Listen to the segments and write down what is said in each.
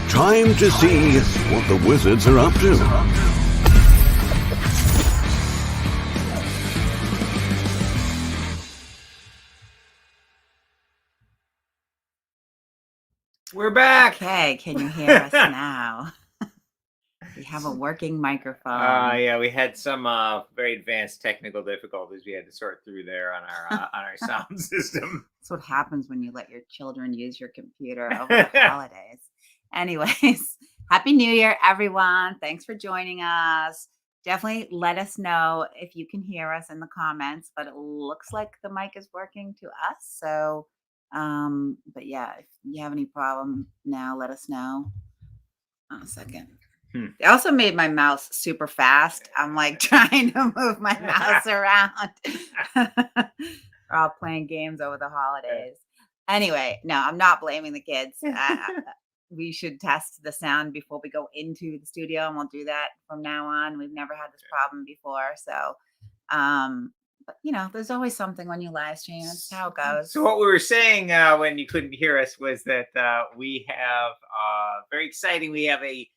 Time to see what the wizards are up to. We're back. Okay, can you hear us now? We have a working microphone. Yeah, we had some very advanced technical difficulties we had to sort through there on our sound system. That's what happens when you let your children use your computer over the holidays. Anyways, Happy New Year, everyone. Thanks for joining us. Definitely let us know if you can hear us in the comments, but it looks like the mic is working to us. So, but yeah, if you have any problem now, let us know. On a second. They also made my mouse super fast. I'm like trying to move my mouse around. We're all playing games over the holidays. Anyway, no, I'm not blaming the kids. We should test the sound before we go into the studio, and we'll do that from now on. We've never had this problem before. So, but you know, there's always something when you live stream. That's how it goes. So what we were saying when you couldn't hear us was that we have very exciting. We have we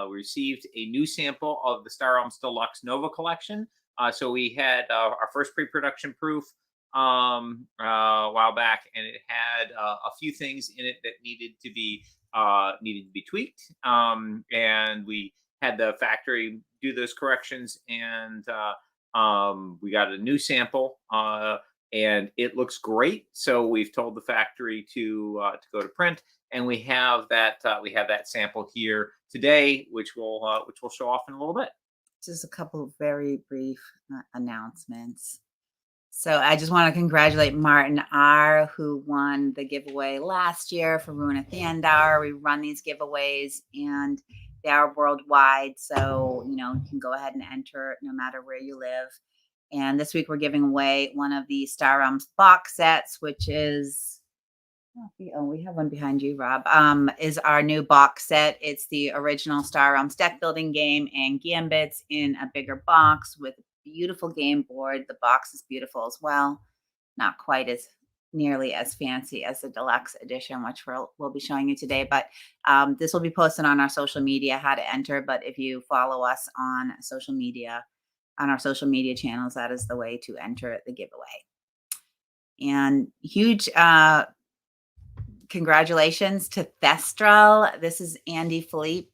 received a new sample of the Star Realms Deluxe Nova collection. So we had our first pre-production proof a while back, and it had a few things in it that needed to be tweaked. And we had the factory do those corrections, and we got a new sample, and it looks great. So we've told the factory to go to print, and we have that sample here today, which we'll show off in a little bit. Just a couple of very brief announcements. So I just want to congratulate Martin R., who won the giveaway last year for Runa Thandar. We run these giveaways, and they are worldwide. So, you know, you can go ahead and enter no matter where you live. And this week we're giving away one of the Star Realms box sets, which is, we have one behind you, Rob, is our new box set. It's the original Star Realms deck building game and gambits in a bigger box with a beautiful game board. The box is beautiful as well. Not quite as nearly as fancy as the deluxe edition, which we'll be showing you today. But this will be posted on our social media, how to enter. But if you follow us on social media, on our social media channels, that is the way to enter the giveaway. And huge congratulations to Thestral. This is Andy Philippe,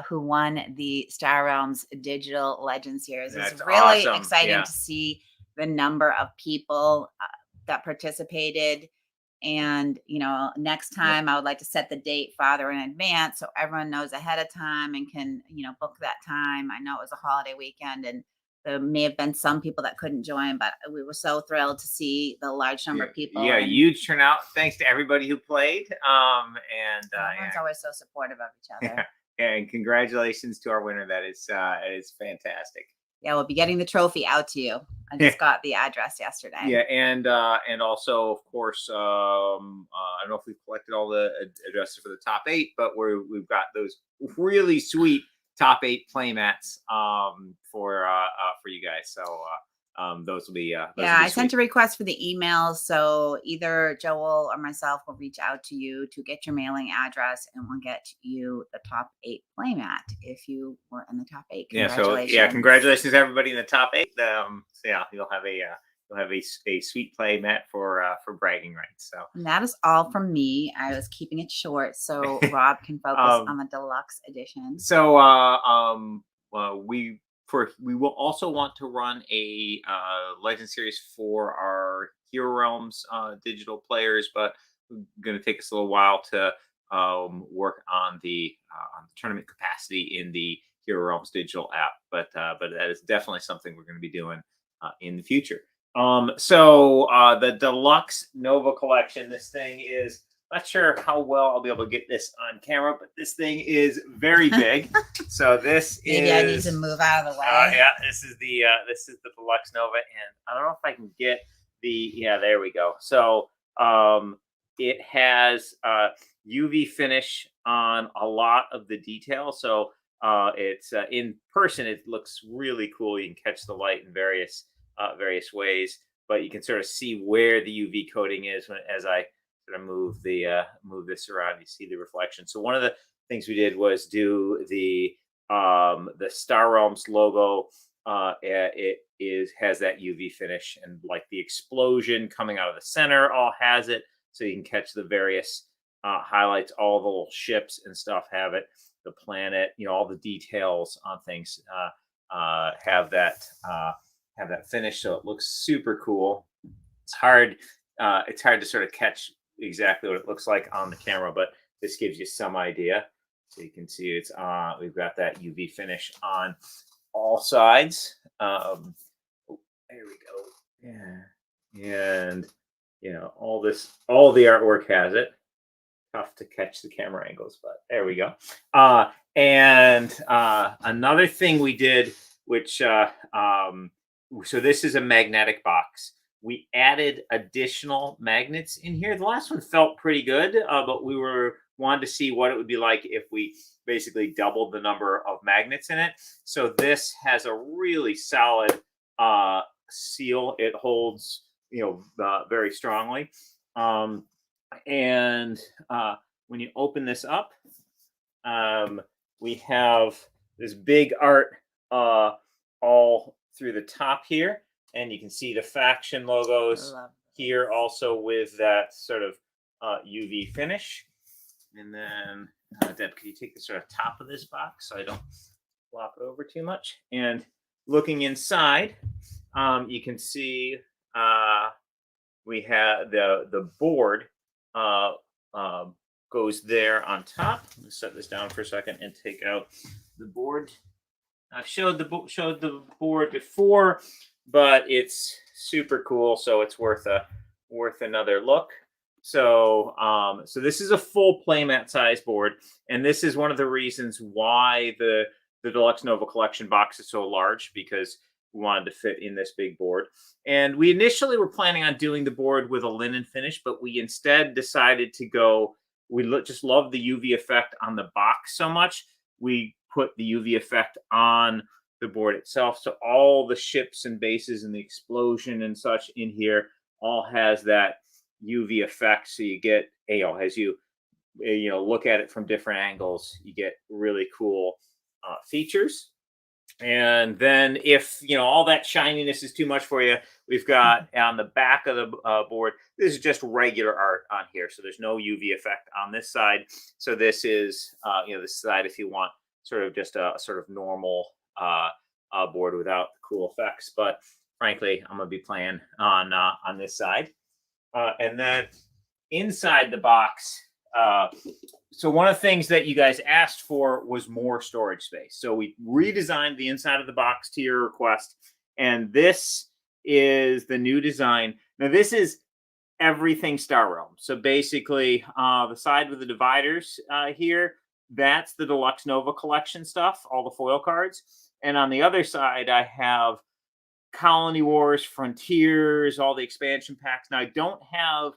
who won the Star Realms Digital Legend Series. It's really awesome. exciting to see the number of people that participated. And, you know, next time I would like to set the date farther in advance so everyone knows ahead of time and can, you know, book that time. I know it was a holiday weekend, and there may have been some people that couldn't join, but we were so thrilled to see the large number of people. Yeah, huge turnout. Thanks to everybody who played. Everyone's always so supportive of each other. Yeah, and congratulations to our winner. That is fantastic. Yeah, we'll be getting the trophy out to you. I just got the address yesterday. Yeah, and also, of course, I don't know if we've collected all the addresses for the top 8, but we've got those really sweet top 8 playmats for you guys. So those will be I sent a request for the emails, so either Joel or myself will reach out to you to get your mailing address, and we'll get you the top 8 playmat if you were in the top 8. Congratulations. Congratulations to everybody in the top 8. You'll have a sweet playmat for bragging rights. So, and that is all from me. I was keeping it short so Rob can focus on the deluxe edition. So we will also want to run a Legend series for our Hero Realms digital players, but it's going to take us a little while to work on the tournament capacity in the Hero Realms digital app. But that is definitely something we're going to be doing in the future. So the Deluxe Nova collection, this thing is, not sure how well I'll be able to get this on camera, but this thing is very big. So this Maybe I need to move out of the way. This is the Deluxe Nova, and I don't know if I can get there we go. So it has UV finish on a lot of the detail. So it's in person, it looks really cool. You can catch the light in various ways, but you can sort of see where the UV coating is as I sort of move this around. You see the reflection. So one of the things we did was do the Star Realms logo. Has that UV finish, and like the explosion coming out of the center all has it, so you can catch the various highlights. All the little ships and stuff have it. The planet, all the details on things have that finish, so it looks super cool. It's hard to sort of catch exactly what it looks like on the camera, but this gives you some idea. So you can see it's we've got that UV finish on all sides. There we go. Yeah, and all the artwork has it. Tough to catch the camera angles, but there we go. And another thing we did, which so this is a magnetic box. We added additional magnets in here. The last one felt pretty good, but we wanted to see what it would be like if we basically doubled the number of magnets in it. So this has a really solid seal. It holds, very strongly. And when you open this up, we have this big art all through the top here, and you can see the faction logos here also with that sort of UV finish. And then, Deb, can you take the sort of top of this box so I don't flop it over too much? And looking inside, you can see we have the board goes there on top. Let's set this down for a second and take out the board. I've showed the board before, but it's super cool, so it's worth another look. So so this is a full playmat size board, and this is one of the reasons why the Deluxe Nova collection box is so large, because we wanted to fit in this big board. And we initially were planning on doing the board with a linen finish, but we instead decided to go, just love the UV effect on the box so much, we put the UV effect on the board itself. So all the ships and bases and the explosion and such in here all has that UV effect. So you get, as you look at it from different angles, you get really cool features. And then if all that shininess is too much for you, we've got on the back of the board, this is just regular art on here, so there's no UV effect on this side. So this is this side if you want sort of just a sort of normal board without the cool effects. But frankly, I'm gonna be playing on this side. And then inside the box, so one of the things that you guys asked for was more storage space. So we redesigned the inside of the box to your request, and this is the new design. Now this is everything Star Realm. So basically, the side with the dividers here, that's the Deluxe Nova collection stuff, all the foil cards. And on the other side, I have Colony Wars, Frontiers, all the expansion packs. Now I don't have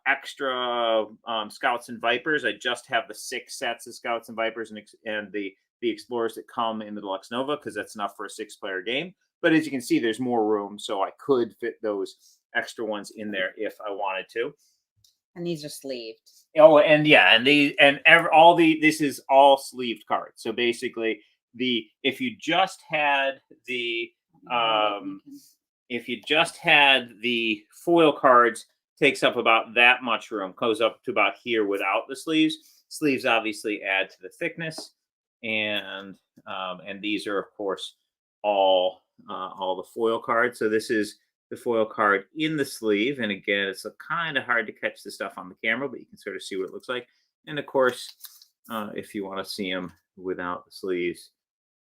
extra Scouts and Vipers. I just have the 6 sets of Scouts and Vipers and the Explorers that come in the Deluxe Nova, because that's enough for a 6-player game. But as you can see, there's more room, so I could fit those extra ones in there if I wanted to. And these are sleeved. Oh, and yeah, and this is all sleeved cards. So basically, if you just had the foil cards, takes up about that much room, goes up to about here without the sleeves. Sleeves obviously add to the thickness, and these are of course all the foil cards. So this is the foil card in the sleeve, and again, it's kind of hard to catch the stuff on the camera, but you can sort of see what it looks like. And of course, if you want to see them without the sleeves,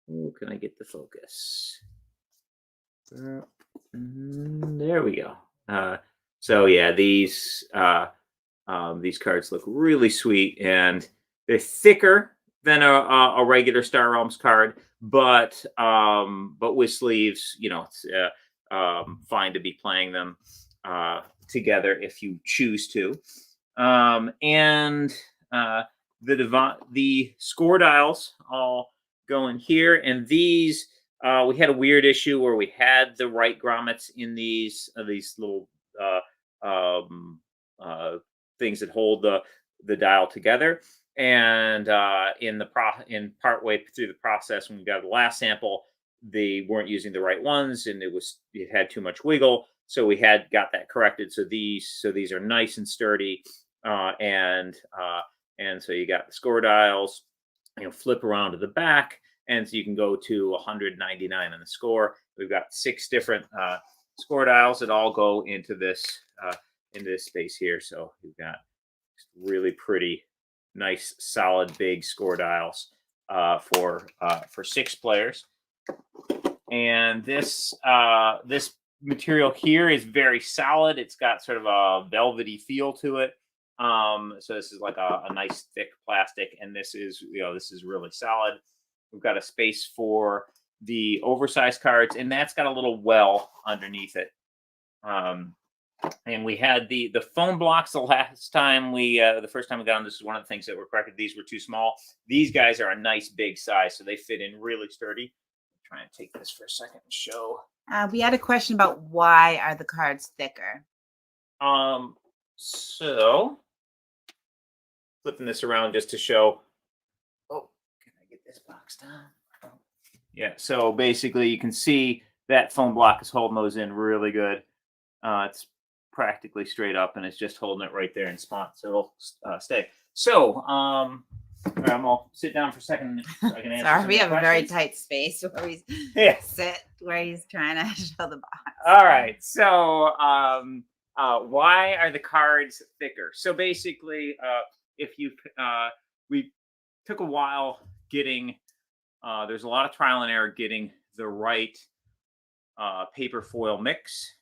can I get the focus? There we go. So yeah, these cards look really sweet, and they're thicker than a regular Star Realms card, but with sleeves, it's fine to be playing them together if you choose to. And the score dials all go in here, and these we had a weird issue where we had the right grommets in these little things that hold the dial together. And in part way through the process, when we got the last sample, they weren't using the right ones, and it had too much wiggle. So we had got that corrected. So these are nice and sturdy, and so you got the score dials. Flip around to the back, and so you can go to 199 on the score. We've got 6 different score dials that all go into this space here. So you've got really pretty, nice, solid, big score dials for 6 players. And this material here is very solid. It's got sort of a velvety feel to it. So this is like a nice thick plastic, and this is really solid. We've got a space for the oversized cards, and that's got a little well underneath it. And we had the foam blocks the last time the first time we got them. This is one of the things that were corrected. These were too small. These guys are a nice big size, so they fit in really sturdy. Try and take this for a second and show. We had a question about why are the cards thicker? So flipping this around just to show. Oh, can I get this box down? Oh. Yeah. So basically, you can see that foam block is holding those in really good. It's practically straight up, and it's just holding it right there in spot, so it'll stay. So, I'm gonna sit down for a second so I can answer. Sorry, we have questions. a very tight space where we sit where he's trying to show the box. All right. So, why are the cards thicker? So basically, we took a while getting. There's a lot of trial and error getting the right paper foil mix.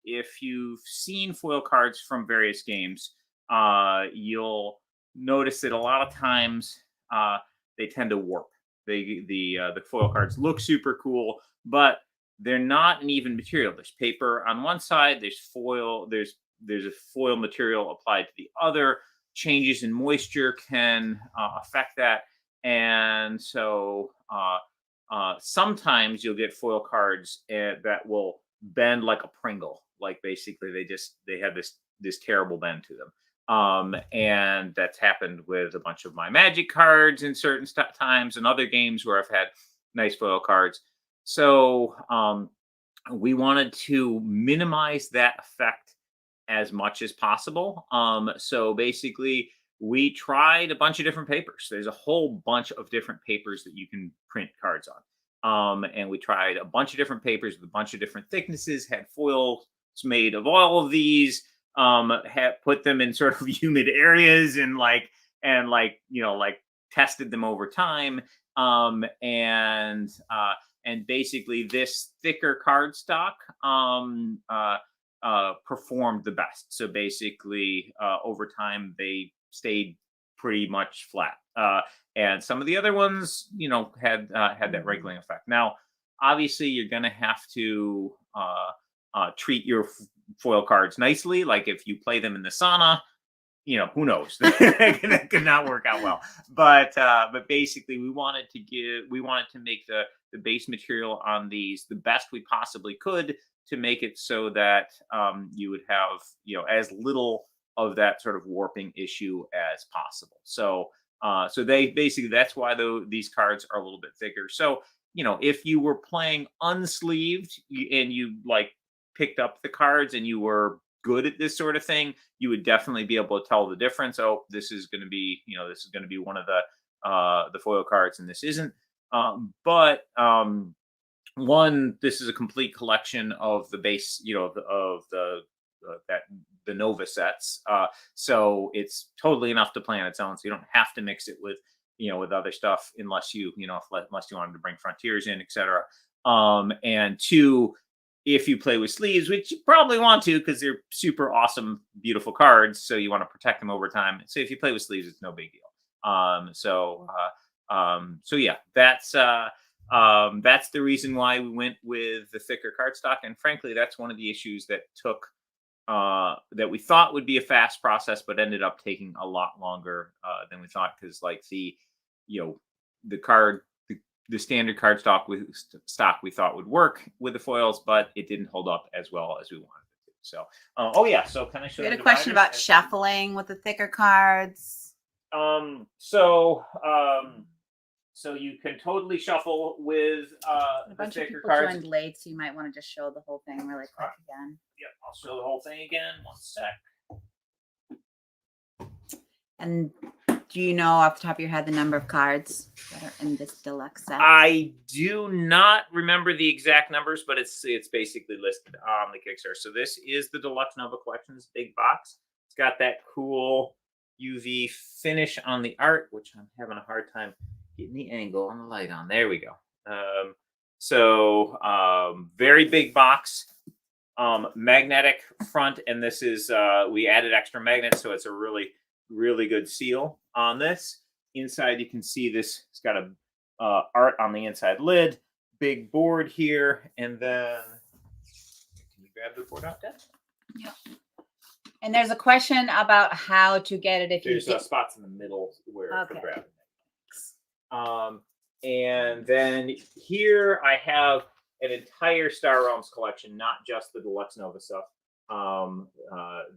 If you've seen foil cards from various games, you'll notice that a lot of times they tend to warp. The foil cards look super cool, but they're not an even material. There's paper on one side, there's foil, there's a foil material applied to the other. Changes in moisture can affect that, and so sometimes you'll get foil cards that will bend like a Pringle. Like basically they have this terrible bend to them. And that's happened with a bunch of my Magic cards in certain times and other games where I've had nice foil cards. So we wanted to minimize that effect as much as possible. So basically, we tried a bunch of different papers. There's a whole bunch of different papers that you can print cards on. And we tried a bunch of different papers with a bunch of different thicknesses, had foils made of all of these, had put them in sort of humid areas and tested them over time. And basically this thicker cardstock performed the best. So basically over time they stayed pretty much flat. And some of the other ones, had that wriggling effect. Now, obviously, you're going to have to treat your foil cards nicely. Like if you play them in the sauna, who knows? That could not work out well. But basically, we wanted to make the base material on these the best we possibly could to make it so that you would have as little of that sort of warping issue as possible. So they basically, that's why these cards are a little bit thicker. So if you were playing unsleeved and you picked up the cards and you were good at this sort of thing, you would definitely be able to tell the difference. Oh, this is going to be one of the foil cards, and this isn't. One, this is a complete collection of the base, the Nova sets. So it's totally enough to play on its own. So you don't have to mix it with other stuff unless you wanted to bring Frontiers in, etc. And two, if you play with sleeves, which you probably want to because they're super awesome, beautiful cards, so you want to protect them over time. So if you play with sleeves, it's no big deal. So yeah, that's the reason why we went with the thicker cardstock. And frankly, that's one of the issues that that we thought would be a fast process, but ended up taking a lot longer than we thought, because the standard cardstock we thought would work with the foils, but it didn't hold up as well as we wanted it to. So, oh yeah. So can I show We had the a question dividers? about shuffling with the thicker cards. So you can totally shuffle with A the bunch of thicker people cards. joined late, so you might want to just show the whole thing really quick again. Yep, I'll show the whole thing again. 1 sec. And do you know off the top of your head the number of cards that are in this deluxe set? I do not remember the exact numbers, but it's basically listed on the Kickstarter. So this is the Deluxe Nova Collection's big box. It's got that cool UV finish on the art, which I'm having a hard time getting the angle on the light on. There we go. Very big box, magnetic front, and this is we added extra magnets, so it's a really good seal on this. Inside, you can see this. It's got a art on the inside lid, big board here, and then can you grab the board out, Dad? Yeah. And there's a question about how to get it if There's you get spots in the middle where Okay. for grabbing. And then here I have an entire Star Realms collection, not just the Deluxe Nova stuff.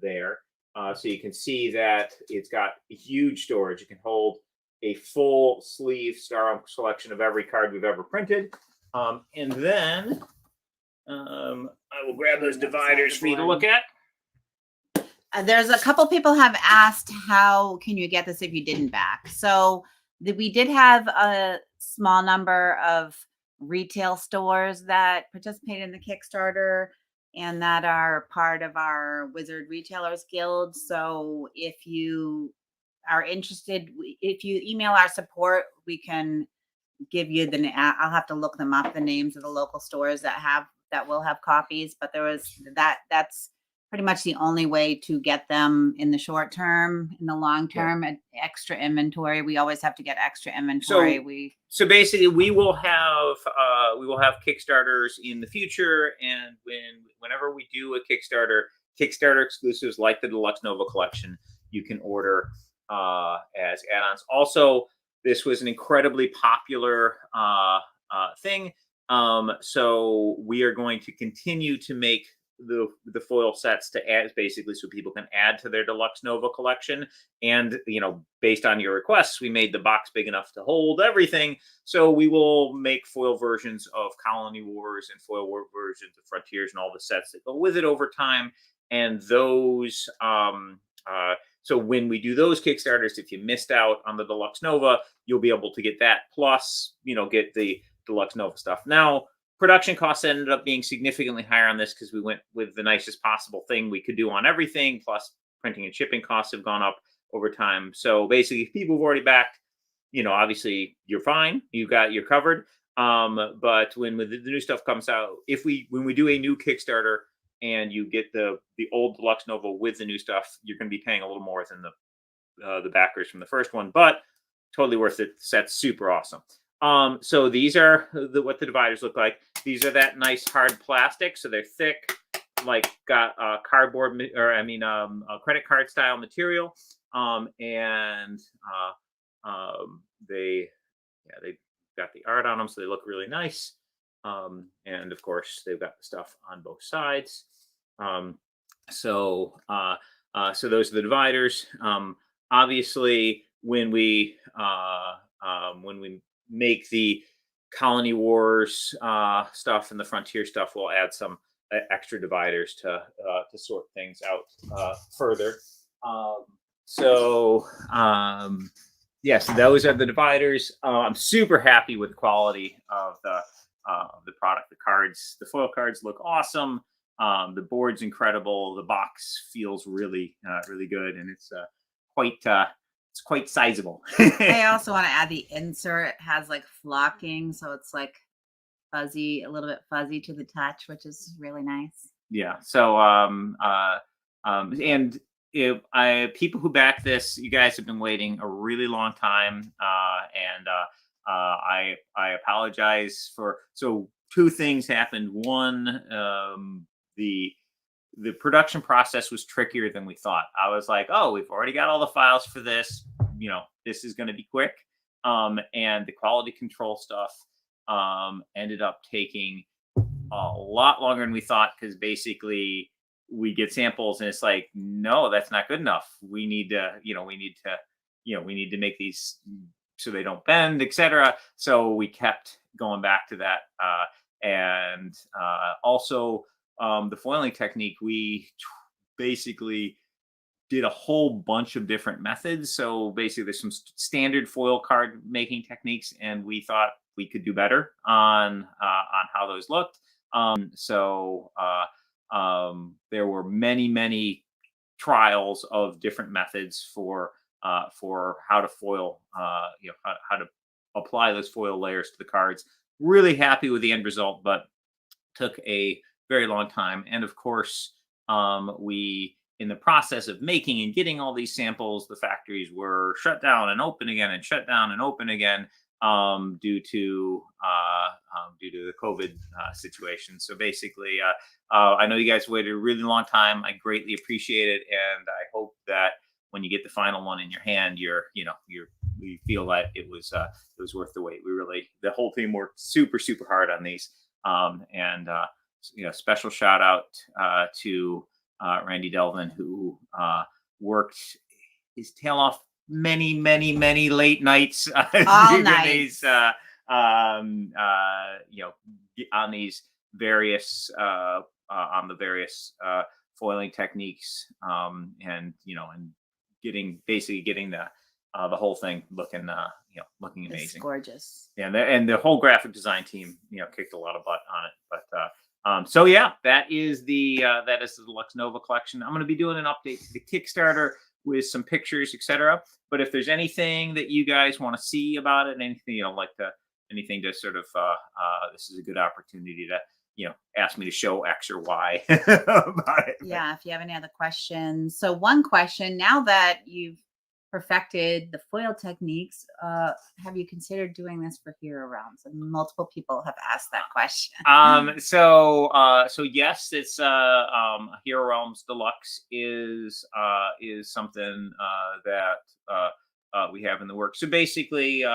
There, so you can see that it's got huge storage. You can hold a full sleeve Star Realms collection of every card we've ever printed. And then I will grab those dividers for you to look at. There's a couple people have asked how can you get this if you didn't back. So we did have a small number of retail stores that participated in the Kickstarter and that are part of our Wizard Retailers Guild. So if you are interested, if you email our support, we can give you I'll have to look them up, the names of the local stores that will have copies, but that's pretty much the only way to get them in the short term. In the long term, extra inventory. We always have to get extra inventory. So basically, we will have Kickstarters in the future, and whenever we do a Kickstarter exclusives like the Deluxe Nova collection, you can order as add-ons. Also, this was an incredibly popular thing, so we are going to continue to make the foil sets to add, basically, so people can add to their Deluxe Nova collection. And based on your requests, we made the box big enough to hold everything. So we will make foil versions of Colony Wars and foil versions of Frontiers and all the sets that go with it over time. And those, so when we do those Kickstarters, if you missed out on the Deluxe Nova, you'll be able to get that, plus get the Deluxe Nova stuff. Now, production costs ended up being significantly higher on this because we went with the nicest possible thing we could do on everything. Plus, printing and shipping costs have gone up over time. So basically, if people have already backed, obviously you're fine. You're covered. But when the new stuff comes out, when we do a new Kickstarter and you get the old Deluxe Nova with the new stuff, you're going to be paying a little more than the backers from the first one. But totally worth it. The set's super awesome. So these are what the dividers look like. These are that nice hard plastic, so they're thick, like got cardboard, or credit card style material. And they've got the art on them, so they look really nice. And of course, they've got the stuff on both sides. So those are the dividers. Obviously, when we make the Colony Wars stuff and the Frontier stuff, we'll add some extra dividers to sort things out further. So those are the dividers. I'm super happy with the quality of the product. The foil cards look awesome. The board's incredible. The box feels really good, and it's quite sizable. I also want to add the insert has like flocking, so it's like fuzzy, a little bit fuzzy to the touch, which is really nice. Yeah. So and if people who back this, you guys have been waiting a really long time, and I apologize for. So two things happened. One, the production process was trickier than we thought. I was like, oh, we've already got all the files for this. This is going to be quick. And the quality control stuff ended up taking a lot longer than we thought, because basically we get samples and it's like, no, that's not good enough. We need to, we need to make these so they don't bend, etc. So we kept going back to that. And also the foiling technique, we basically did a whole bunch of different methods. So basically, there's some standard foil card making techniques, and we thought we could do better on how those looked. There were many trials of different methods for how to foil, how to apply those foil layers to the cards. Really happy with the end result, but took a very long time. And of course, we in the process of making and getting all these samples, the factories were shut down and open again and shut down and open again due to the COVID situation. So basically, I know you guys waited a really long time. I greatly appreciate it, and I hope that when you get the final one in your hand, we feel that it was worth the wait. The whole team worked super hard on these, special shout out to Randy Delvin, who worked his tail off many late nights All nights. on these various on the various foiling techniques, and getting the whole thing looking amazing. It's gorgeous. Yeah, and the whole graphic design team kicked a lot of butt on it. But so yeah, that is the Deluxe Nova collection. I'm going to be doing an update to the Kickstarter with some pictures, etc. But if there's anything that you guys want to see about it, anything anything to sort of this is a good opportunity to ask me to show X or Y about it. Yeah, if you have any other questions. So one question, now that you've perfected the foil techniques, have you considered doing this for Hero Realms? And multiple people have asked that question. So yes, it's Hero Realms Deluxe is something that we have in the works. So basically,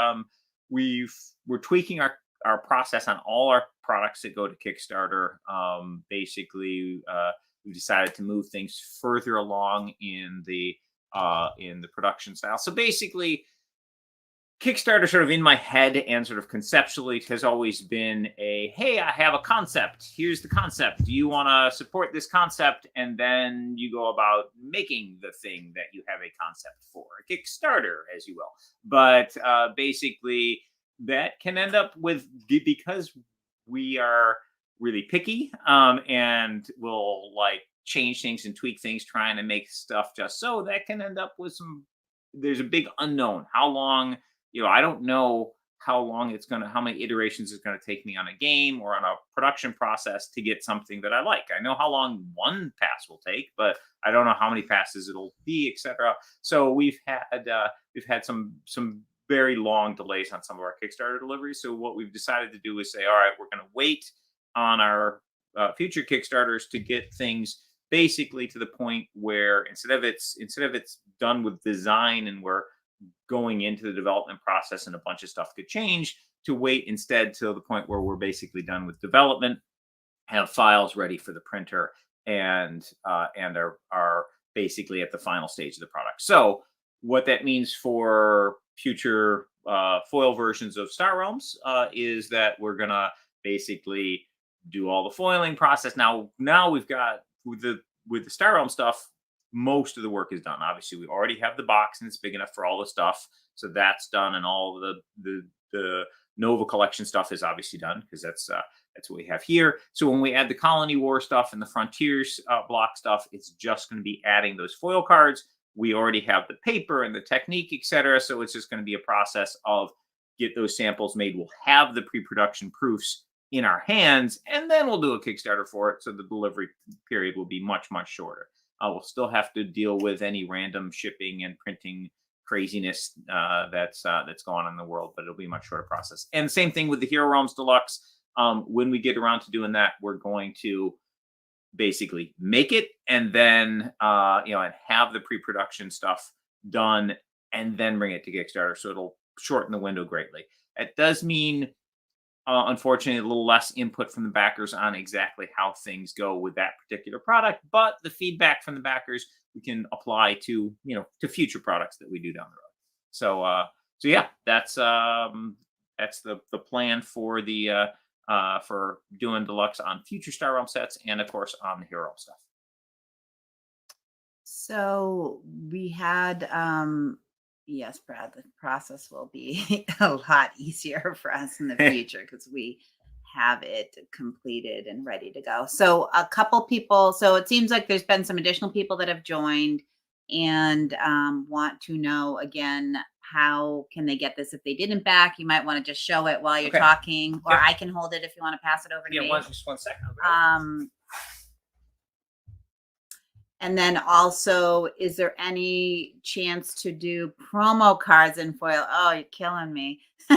we're tweaking our process on all our products that go to Kickstarter. Basically, we decided to move things further along in the production style. So basically, Kickstarter sort of in my head and sort of conceptually has always been hey, I have a concept. Here's the concept. Do you want to support this concept? And then you go about making the thing that you have a concept for, a Kickstarter, as you will. But basically, that can end up with, because we are really picky and will change things and tweak things, trying to make stuff just so, that can end up with there's a big unknown. How long, I don't know how many iterations it's going to take me on a game or on a production process to get something that I like. I know how long one pass will take, but I don't know how many passes it'll be, etc. So we've had some very long delays on some of our Kickstarter deliveries. So what we've decided to do is say, all right, we're going to wait on our future Kickstarters to get things basically to the point where instead of it's done with design and we're going into the development process and a bunch of stuff could change, to wait instead till the point where we're basically done with development, have files ready for the printer, and are basically at the final stage of the product. So what that means for future foil versions of Star Realms is that we're gonna basically do all the foiling process. Now we've got with the Star Realm stuff, most of the work is done. Obviously, we already have the box and it's big enough for all the stuff, so that's done. And all the Nova collection stuff is obviously done, because that's what we have here. So when we add the Colony War stuff and the Frontiers block stuff, it's just going to be adding those foil cards. We already have the paper and the technique, etc. So it's just going to be a process of get those samples made. We'll have the pre-production proofs in our hands, and then we'll do a Kickstarter for it. So the delivery period will be much shorter. We'll still have to deal with any random shipping and printing craziness that's going on in the world, but it'll be a much shorter process. And same thing with the Hero Realms Deluxe. When we get around to doing that, we're going to basically make it and then and have the pre-production stuff done and then bring it to Kickstarter. So it'll shorten the window greatly. It does mean Unfortunately, a little less input from the backers on exactly how things go with that particular product, but the feedback from the backers we can apply to to future products that we do down the road. So yeah, that's the plan for the for doing deluxe on future Star Realm sets, and of course on the hero stuff. So we had, yes, Brad, the process will be a lot easier for us in the future because we have it completed and ready to go. So a couple people, so it seems like there's been some additional people that have joined and want to know again, how can they get this if they didn't back? You might want to just show it while you're Okay. talking, or Yep. I can hold it if you want to pass it over to Yeah, me. just 1 second. I'll grab it. And then also, is there any chance to do promo cards in foil? Oh, you're killing me. All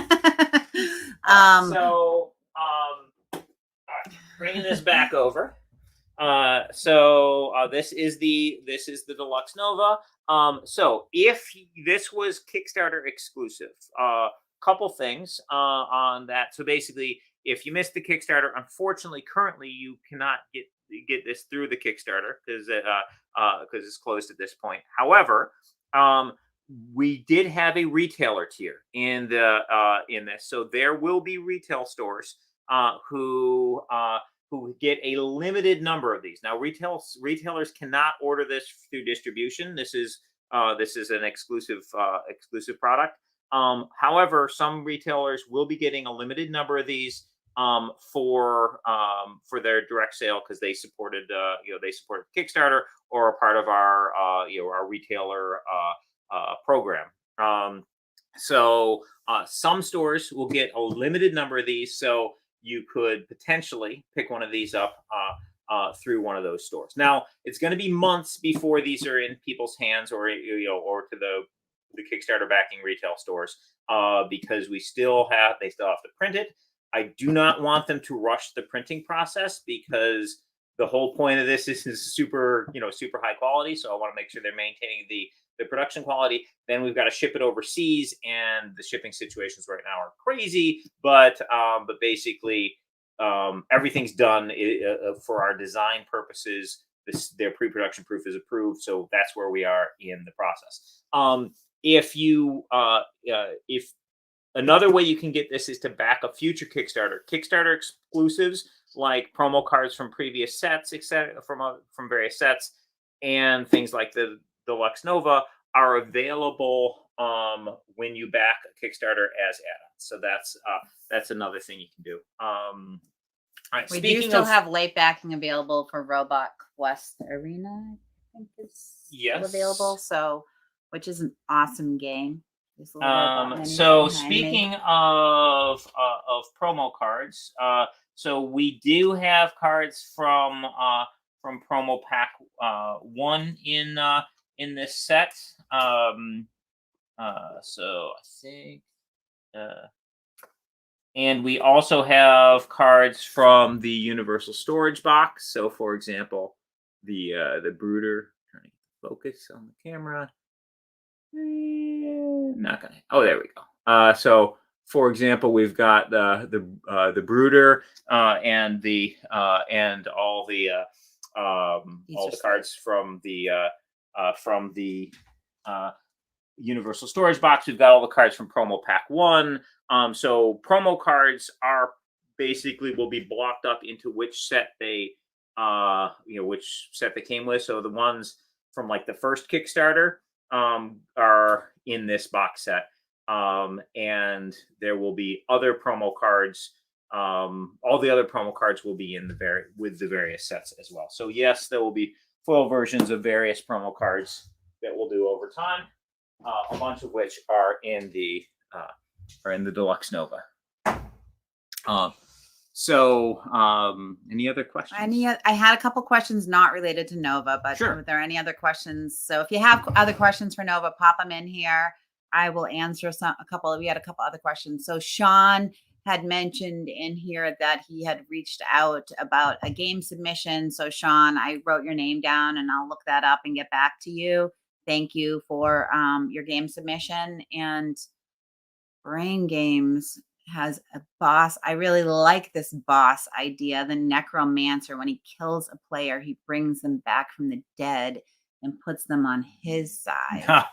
right, bringing this back over. This is the Deluxe Nova. So if this was Kickstarter exclusive, couple things on that. So basically, if you missed the Kickstarter, unfortunately, currently you cannot get this through the Kickstarter because it's closed at this point. However, we did have a retailer tier in this, so there will be retail stores who get a limited number of these. Now, retailers cannot order this through distribution. This is an exclusive product. However, some retailers will be getting a limited number of these for their direct sale because they supported Kickstarter or a part of our our retailer program. Some stores will get a limited number of these, so you could potentially pick one of these up through one of those stores. Now, it's going to be months before these are in people's hands or to the Kickstarter backing retail stores because they still have to print it. I do not want them to rush the printing process because the whole point of this is super high quality. So I want to make sure they're maintaining the production quality. Then we've got to ship it overseas, and the shipping situations right now are crazy. But basically, everything's done for our design purposes. Their pre-production proof is approved, so that's where we are in the process. If another way you can get this is to back a future Kickstarter exclusives like promo cards from previous sets, etc., from various sets, and things like the Deluxe Nova are available when you back a Kickstarter as add-ons. So that's another thing you can do. All right, we do still have late backing available for Robot Quest Arena. I think is still available. So, which is an awesome game. So speaking of promo cards, so we do have cards from promo pack 1 in this set. So I think, and we also have cards from the Universal Storage box. So, for example, the Brooder. Trying to focus on the camera. Not gonna. Oh, there we go. So, for example, we've got the Brooder and all the cards from the Universal Storage box. We've got all the cards from promo pack 1. So promo cards are basically will be blocked up into which set they came with. So the ones from like the first Kickstarter are in this box set, and there will be other promo cards. All the other promo cards will be in with the various sets as well. So yes, there will be foil versions of various promo cards that we'll do over time. A bunch of which are in the Deluxe Nova. Any other questions? I had a couple questions not related to Nova, but sure. Are there any other questions? So if you have other questions for Nova, pop them in here. I will answer a couple. We had a couple other questions. So Sean had mentioned in here that he had reached out about a game submission. So Sean, I wrote your name down and I'll look that up and get back to you. Thank you for your game submission. And Brain Games has a boss. I really like this boss idea. The necromancer, when he kills a player, he brings them back from the dead and puts them on his side.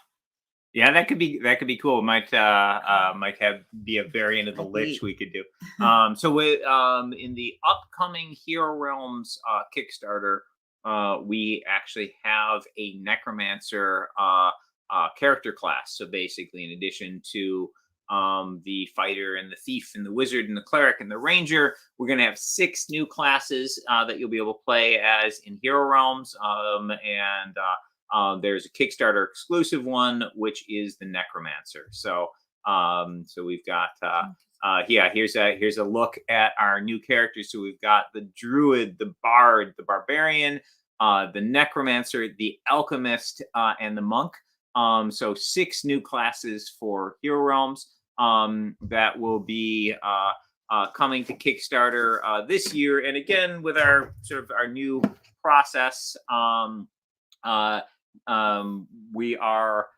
Yeah, that could be cool. Might be a variant of the That'd Lich be- we could do. So with in the upcoming Hero Realms Kickstarter, we actually have a Necromancer character class. So basically, in addition to the fighter and the thief and the wizard and the cleric and the ranger, we're going to have 6 new classes that you'll be able to play as in Hero Realms, and there's a Kickstarter exclusive one, which is the Necromancer. So, so we've got, yeah, here's a look at our new characters. So we've got the Druid, the Bard, the Barbarian, the Necromancer, the Alchemist, and the Monk. So 6 new classes for Hero Realms that will be coming to Kickstarter this year. And again, with our sort of our new process. We are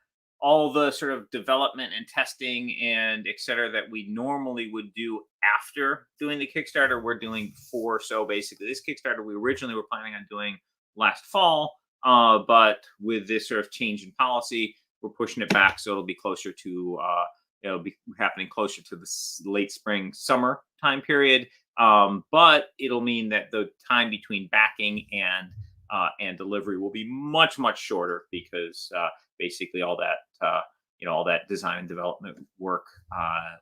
all the sort of development and testing and et cetera that we normally would do after doing the Kickstarter, we're doing before. So basically, this Kickstarter we originally were planning on doing last fall, but with this sort of change in policy, we're pushing it back, so it'll be closer to it'll be happening closer to the late spring, summer time period. But it'll mean that the time between backing and delivery will be much shorter, because basically all that all that design and development work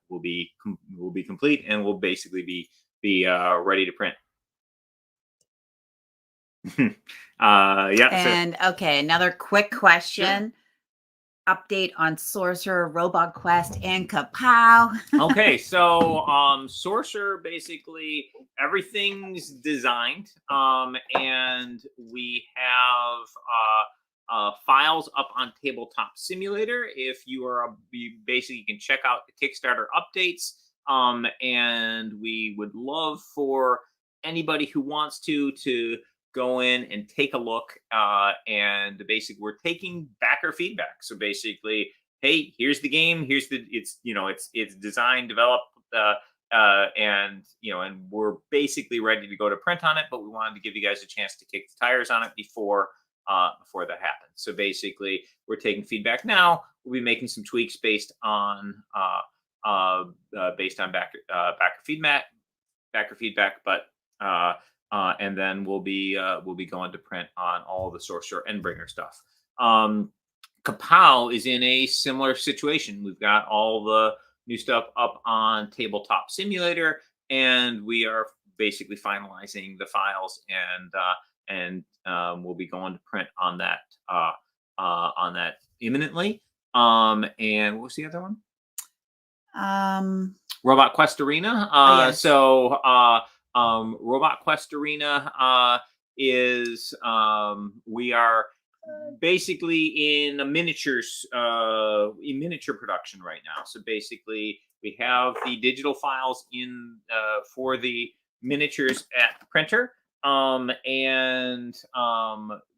will be complete, and will basically be ready to print. Yeah. And okay, another quick question. Update on Sorcerer, Robot Quest, and Kapow. Okay, so Sorcerer, basically everything's designed, and we have files up on Tabletop Simulator. If you are basically, you can check out the Kickstarter updates, and we would love for anybody who wants to go in and take a look, and basically we're taking backer feedback. So basically, hey, here's the game, here's it's designed, developed, and and we're basically ready to go to print on it, but we wanted to give you guys a chance to kick the tires on it before that happens. So basically, we're taking feedback now. We'll be making some tweaks based on backer feedback, but and then we'll be going to print on all the Sorcerer Endbringer stuff. Kapow is in a similar situation. We've got all the new stuff up on Tabletop Simulator, and we are basically finalizing the files, and we'll be going to print on that imminently. And what was the other one? Robot Quest Arena. Yes. So Robot Quest Arena is we are basically in a miniature production right now. So basically, we have the digital files in for the miniatures at the printer, and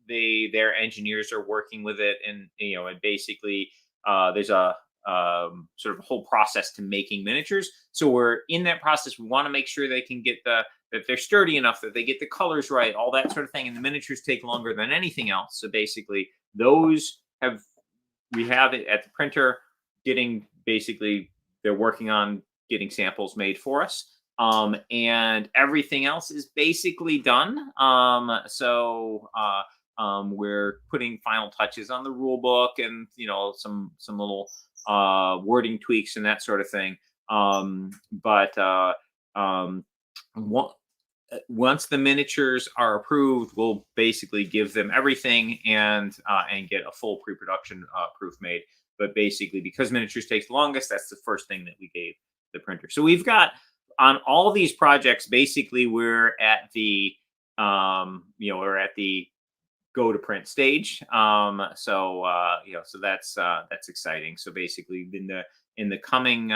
their engineers are working with it, and and basically there's a sort of a whole process to making miniatures. So we're in that process. We want to make sure they can get that they're sturdy enough, that they get the colors right, all that sort of thing. And the miniatures take longer than anything else. So basically, we have it at the printer, they're working on getting samples made for us. And everything else is basically done. So we're putting final touches on the rule book, and some little wording tweaks and that sort of thing. Once the miniatures are approved, we'll basically give them everything and get a full pre-production proof made. But basically, because miniatures takes the longest, that's the first thing that we gave the printer. So we've got, on all these projects, basically we're at the go to print stage. So that's exciting. So basically, in the coming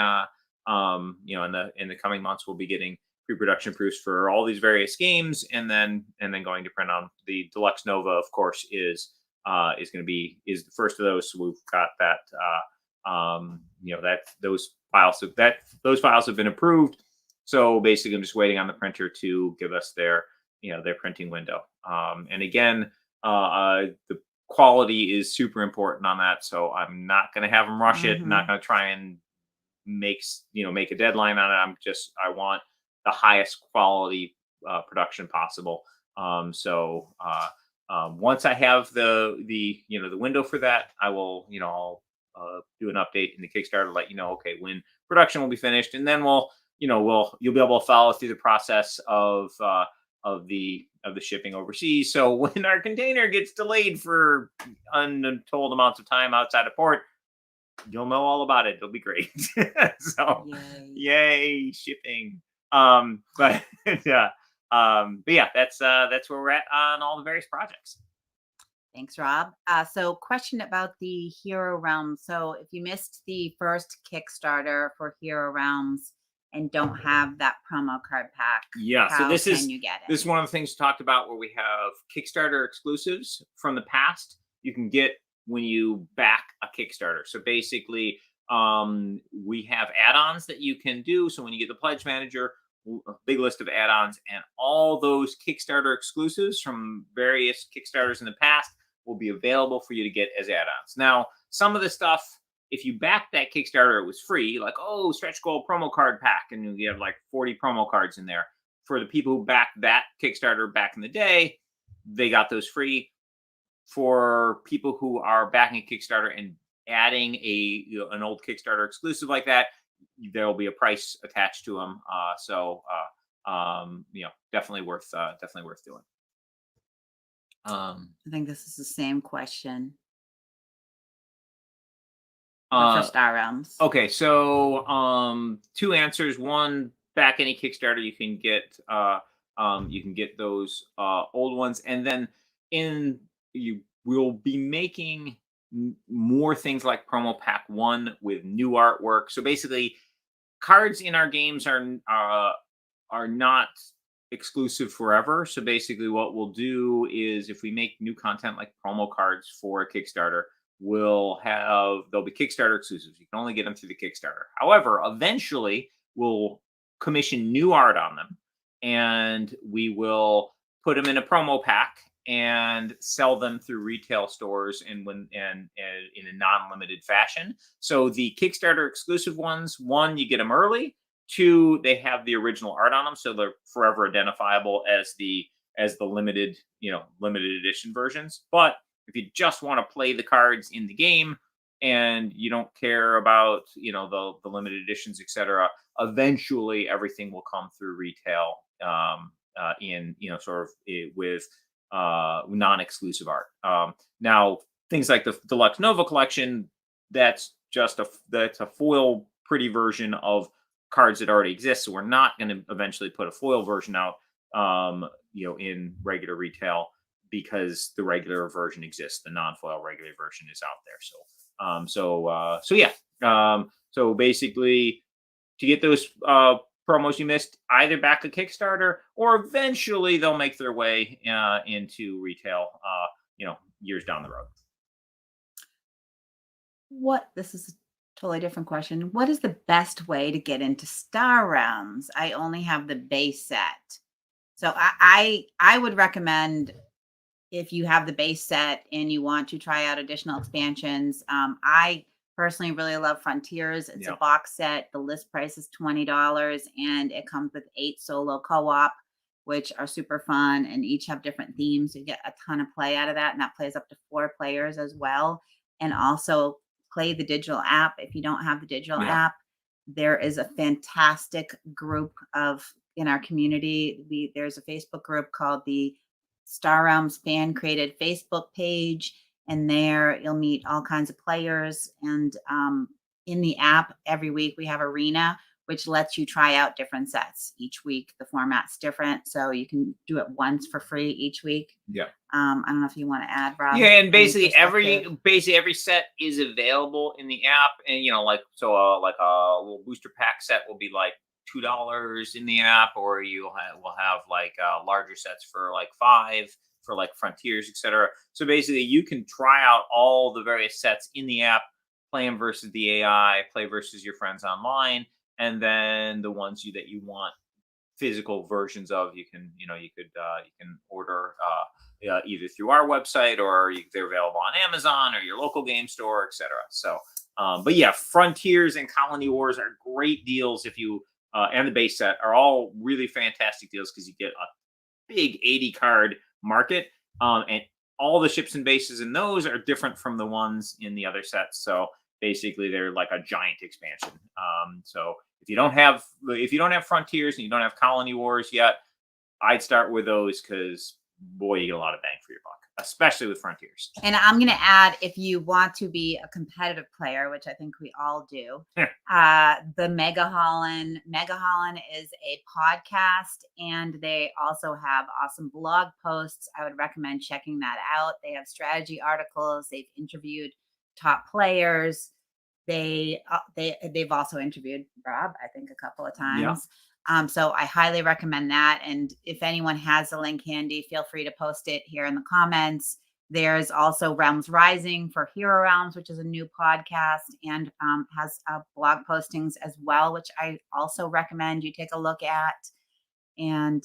months, we'll be getting pre-production proofs for all these various games, and then going to print on the Deluxe Nova. Of course, is the first of those. So we've got that those files have been approved. So basically, I'm just waiting on the printer to give us their printing window. And again, the quality is super important on that. So I'm not going to have them rush it. I'm not going to try and make a deadline on it. I want the highest quality production possible. Once I have the window for that, I will I'll do an update in the Kickstarter to let you know, okay, when production will be finished, and then you'll be able to follow through the process of the shipping overseas. So when our container gets delayed for untold amounts of time outside of port, you'll know all about it. It'll be great. So yay shipping. But yeah. That's where we're at on all the various projects. Thanks, Rob. So question about the Hero Realms. So if you missed the first Kickstarter for Hero Realms and don't have that promo card pack, so this can you get it? This is one of the things we talked about where we have Kickstarter exclusives from the past you can get when you back a Kickstarter. So basically, we have add-ons that you can do. So when you get the Pledge Manager, a big list of add-ons, and all those Kickstarter exclusives from various Kickstarters in the past will be available for you to get as add-ons. Now, some of the stuff, if you backed that Kickstarter, it was free, like, stretch goal promo card pack, and you have like 40 promo cards in there. For the people who backed that Kickstarter back in the day, they got those free. For people who are backing a Kickstarter and adding an old Kickstarter exclusive like that, there will be a price attached to them. Definitely worth doing. I think this is the same question. For Star Realms. Okay, so 2 answers. One, back any Kickstarter, you can get those old ones, and then you will be making more things like promo pack 1 with new artwork. So basically, cards in our games are not exclusive forever. So basically, what we'll do is, if we make new content like promo cards for a Kickstarter, they'll be Kickstarter exclusives. You can only get them through the Kickstarter. However, eventually we'll commission new art on them, and we will put them in a promo pack and sell them through retail stores and in a non-limited fashion. So the Kickstarter exclusive ones, 1, you get them early. 2, they have the original art on them, so they're forever identifiable as the limited edition versions. But if you just want to play the cards in the game and you don't care about the limited editions, etc., eventually everything will come through retail with non-exclusive art. Now, things like the Deluxe Nova collection, that's a foil pretty version of cards that already exist. So we're not going to eventually put a foil version out, in regular retail, because the regular version exists. The non-foil regular version is out there. So basically, to get those promos you missed, either back a Kickstarter or eventually they'll make their way into retail, years down the road. This is a totally different question. What is the best way to get into Star Realms? I only have the base set. So I would recommend, if you have the base set and you want to try out additional expansions, I personally really love Frontiers. It's a box set. The list price is $20, and it comes with 8 solo co-op, which are super fun and each have different themes. You get a ton of play out of that, and that plays up to 4 players as well. And also play the digital app. If you don't have the digital app, there is a fantastic group in our community. There's a Facebook group called the Star Realms fan created Facebook page, and there you'll meet all kinds of players. And in the app, every week we have Arena, which lets you try out different sets. Each week the format's different, so you can do it once for free each week. I don't know if you want to add, Rob. And basically every set is available in the app, and like a little booster pack set will be like $2 in the app, or will have like larger sets for like $5 for like Frontiers, etc. So basically, you can try out all the various sets in the app play them versus the AI, play versus your friends online, and then the ones that you want physical versions of, you can you can order either through our website, or they're available on Amazon or your local game store, etc. So but yeah, Frontiers and Colony Wars are great deals. If you and the base set are all really fantastic deals, because you get a big 80 card market, and all the ships and bases in those are different from the ones in the other sets. So basically they're like a giant expansion. So if you don't have Frontiers and you don't have Colony Wars yet, I'd start with those, because boy, you get a lot of bang for your buck, especially with Frontiers. And I'm going to add, if you want to be a competitive player, which I think we all do, the Mega Holland is a podcast, and they also have awesome blog posts. I would recommend checking that out. They have strategy articles. They've interviewed top players. They've also interviewed Rob, I think, a couple of times. So I highly recommend that. And if anyone has a link handy, feel free to post it here in the comments. There's also Realms Rising for Hero Realms, which is a new podcast, and has blog postings as well, which I also recommend you take a look at. And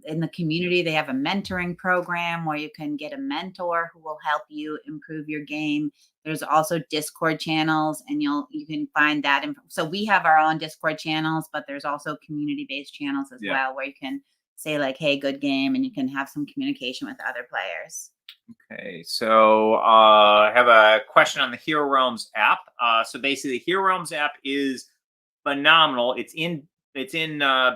in the community, they have a mentoring program where you can get a mentor who will help you improve your game. There's also Discord channels, and you can find that. So we have our own Discord channels, but there's also community-based channels as well, where you can say like, hey, good game, and you can have some communication with other players. Okay, so I have a question on the Hero Realms app. So basically, the Hero Realms app is phenomenal. It's in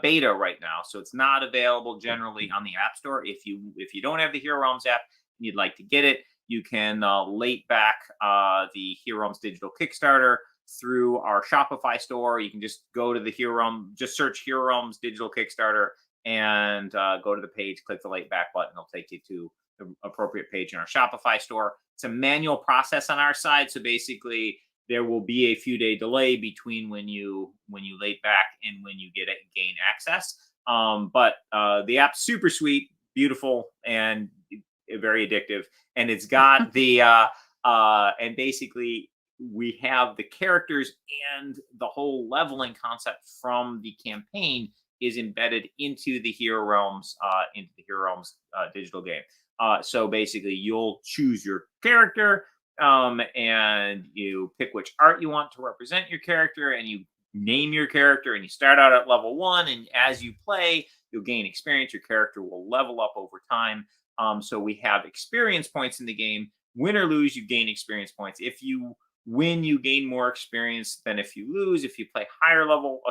beta right now, so it's not available generally on the App Store. If you don't have the Hero Realms app and you'd like to get it, you can late back the Hero Realms digital Kickstarter through our Shopify store. You can just go to the Hero Realms, just search Hero Realms digital Kickstarter, and go to the page, click the late back button. It'll take you to the appropriate page in our Shopify store. It's a manual process on our side, so basically there will be a few day delay between when you late back and when you gain access. But the app's super sweet, beautiful, and very addictive. And it's got the and basically we have the characters, and the whole leveling concept from the campaign is embedded into the Hero Realms digital game. So basically, you'll choose your character, and you pick which art you want to represent your character, and you name your character, and you start out at level 1. And as you play, you'll gain experience. Your character will level up over time. So we have experience points in the game. Win or lose, you gain experience points. If you win, you gain more experience than if you lose. If you play a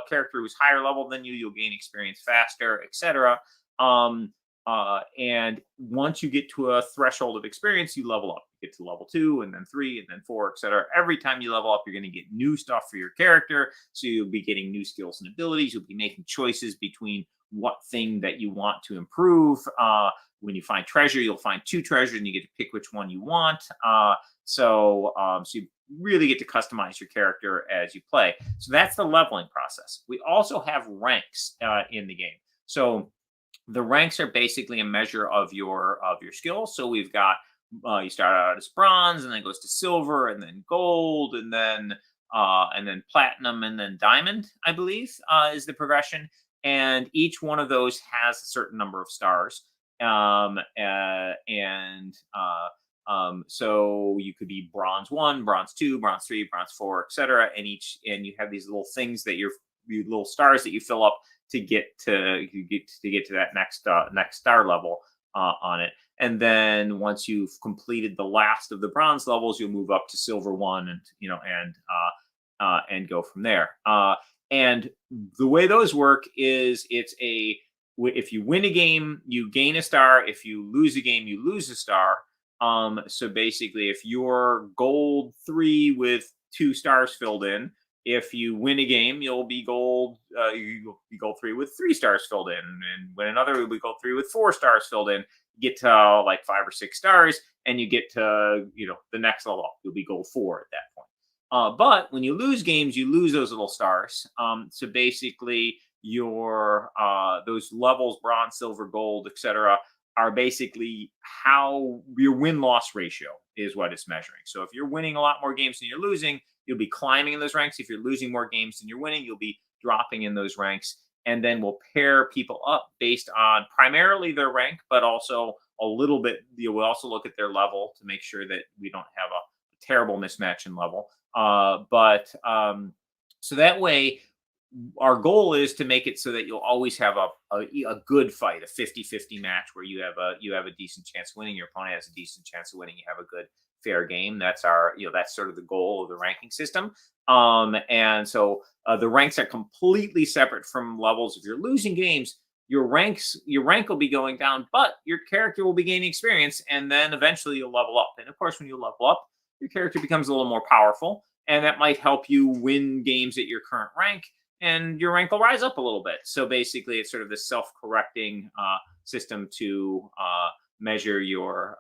character who's higher level than you, you'll gain experience faster, etc. And once you get to a threshold of experience, you level up. You get to level 2, and then 3, and then 4, etc. Every time you level up, you're going to get new stuff for your character. So you'll be getting new skills and abilities. You'll be making choices between what thing that you want to improve. When you find treasure, you'll find 2 treasures, and you get to pick which one you want. So you really get to customize your character as you play. So that's the leveling process. We also have ranks in the game. So the ranks are basically a measure of your skills. So we've got you start out as bronze, and then it goes to silver, and then gold, and then platinum, and then diamond, I believe, is the progression. And each one of those has a certain number of stars. So you could be bronze 1, bronze 2, bronze 3, bronze 4, etc. And you have these little things that your little stars that you fill up to get to that next star level on it. And then once you've completed the last of the bronze levels, you'll move up to silver 1, and go from there. And the way those work is if you win a game, you gain a star. If you lose a game, you lose a star. So basically, if you're gold 3 with 2 stars filled in, if you win a game, you'll be gold 3 with 3 stars filled in, and win another, you'll be gold 3 with 4 stars filled in. You get to like 5 or 6 stars, and you get to the next level up. You'll be gold 4 at that point. But when you lose games, you lose those little stars. So basically, your those levels, bronze, silver, gold, etc., are basically how your win-loss ratio is what it's measuring. So if you're winning a lot more games than you're losing, you'll be climbing in those ranks. If you're losing more games than you're winning, you'll be dropping in those ranks. And then we'll pair people up based on primarily their rank, but also a little bit. We'll also look at their level to make sure that we don't have a terrible mismatch in level. So that way, our goal is to make it so that you'll always have a good fight, a 50-50 match where you have a decent chance of winning, your opponent has a decent chance of winning, you have a good fair game. That's that's sort of the goal of the ranking system. And so the ranks are completely separate from levels. If you're losing games, your rank will be going down, but your character will be gaining experience, and then eventually you'll level up. And of course, when you level up, your character becomes a little more powerful, and that might help you win games at your current rank, and your rank will rise up a little bit. So basically, it's sort of this self-correcting system to measure your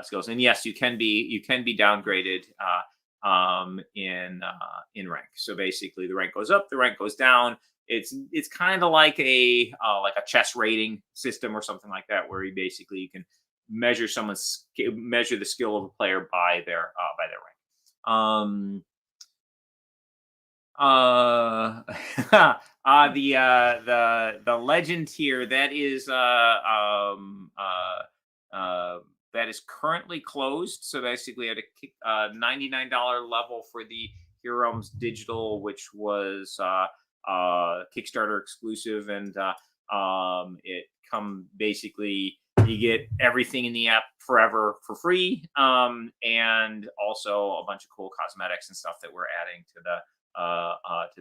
skills. And yes, you can be downgraded in rank. So basically, the rank goes up, the rank goes down. It's kind of like a chess rating system or something like that, where you can measure measure the skill of a player by their rank. The legend here that is currently closed. So basically, at a $99 level for the Hero Realms digital, which was Kickstarter exclusive, and it basically, you get everything in the app forever for free, and also a bunch of cool cosmetics and stuff that we're adding to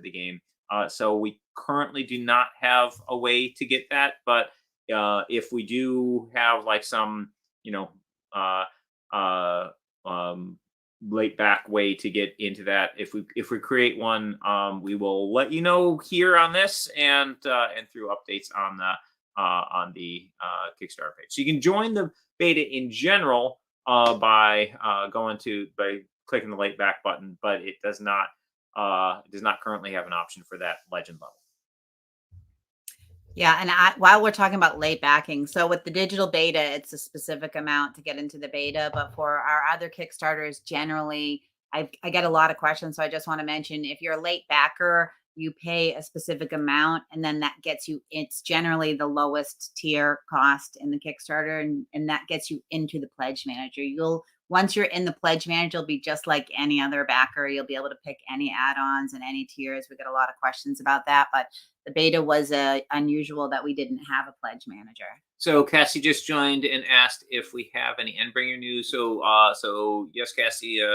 the game. So we currently do not have a way to get that, but if we do have like some late back way to get into that, if we create one, we will let you know here on this and through updates on the Kickstarter page. So you can join the beta in general by clicking the late back button, but it does not currently have an option for that legend level. Yeah, and while we're talking about late backing, so with the digital beta, it's a specific amount to get into the beta, but for our other Kickstarters, generally, I get a lot of questions, so I just want to mention, if you're a late backer, you pay a specific amount, and then that gets you, it's generally the lowest tier cost in the Kickstarter, and that gets you into the pledge manager. Once you're in the pledge manager, it'll be just like any other backer. You'll be able to pick any add-ons and any tiers. We get a lot of questions about that, but the beta was unusual that we didn't have a pledge manager. So Cassie just joined and asked if we have any Endbringer news. So yes, Cassie,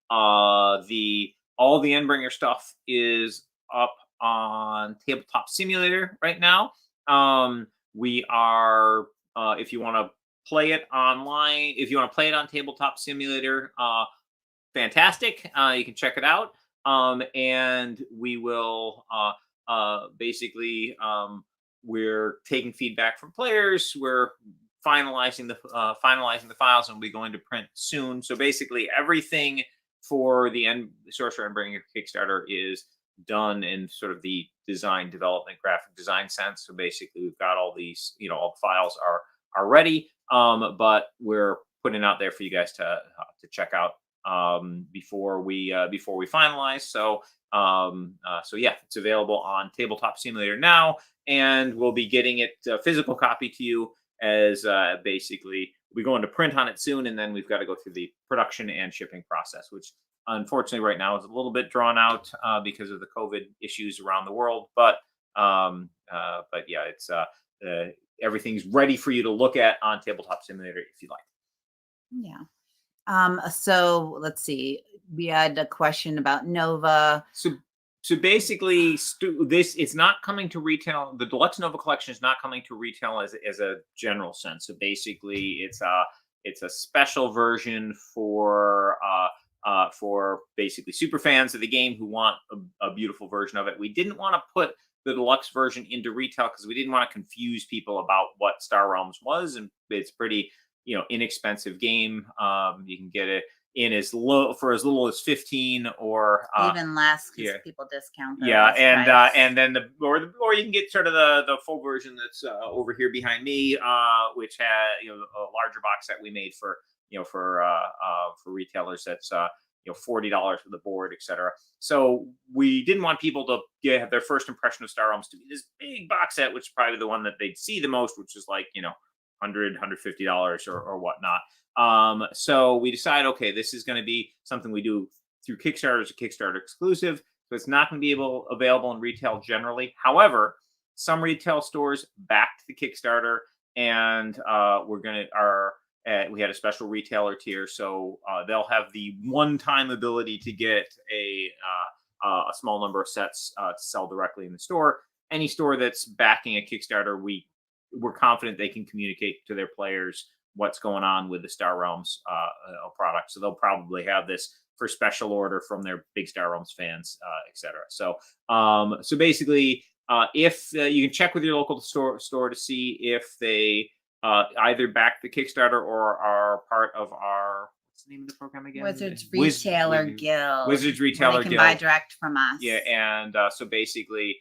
all the Endbringer stuff is up on Tabletop Simulator right now. We are, if you want to play it online, if you want to play it on Tabletop Simulator, fantastic. You can check it out. And we will basically, we're taking feedback from players. We're finalizing the files, and we'll be going to print soon. So basically, everything for the Sorcerer Endbringer Kickstarter is done in sort of the design development, graphic design sense. So basically, we've got all these, all the files are ready, but we're putting it out there for you guys to check out before we finalize. So yeah, it's available on Tabletop Simulator now, and we'll be getting it a physical copy to you as basically we go into print on it soon, and then we've got to go through the production and shipping process, which unfortunately right now is a little bit drawn out because of the COVID issues around the world. But yeah, it's everything's ready for you to look at on Tabletop Simulator if you like. Yeah. So let's see. We had a question about Nova. So basically, it's not coming to retail. The Deluxe Nova collection is not coming to retail as a general sense. So basically, it's a special version for basically super fans of the game who want a beautiful version of it. We didn't want to put the deluxe version into retail because we didn't want to confuse people about what Star Realms was, and it's pretty inexpensive game. You can get it in as little as 15 or even less because people discount. And then or you can get sort of the full version that's over here behind me, which had a larger box that we made for for retailers. That's $40 for the board, etc. So we didn't want people to have their first impression of Star Realms to be this big box set, which is probably the one that they'd see the most, which is like $150 or whatnot. So we decided, okay, this is going to be something we do through Kickstarter as a Kickstarter exclusive. So it's not going to be available in retail generally. However, some retail stores backed the Kickstarter, and we had a special retailer tier, so they'll have the one-time ability to get a small number of sets to sell directly in the store. Any store that's backing a Kickstarter, we're confident they can communicate to their players what's going on with the Star Realms product. So they'll probably have this for special order from their big Star Realms fans, etc. So basically, if you can check with your local store to see if they either back the Kickstarter or are part of our, what's the name of the program again? Wizards Retailer Guild. Wizards Retailer Guild. Guild. Buy direct from us. Yeah, and so basically,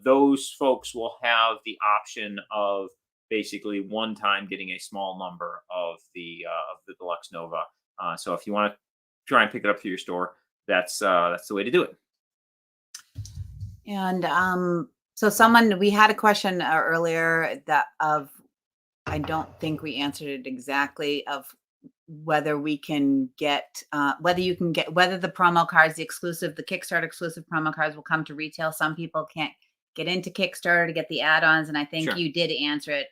those folks will have the option of basically one time getting a small number of the Deluxe Nova. So if you want to try and pick it up through your store, that's the way to do it. And so we had a question earlier I don't think we answered it exactly, of whether we can get whether the promo cards, the Kickstarter exclusive promo cards will come to retail. Some people can't get into Kickstarter to get the add-ons, and I think Sure. You did answer it.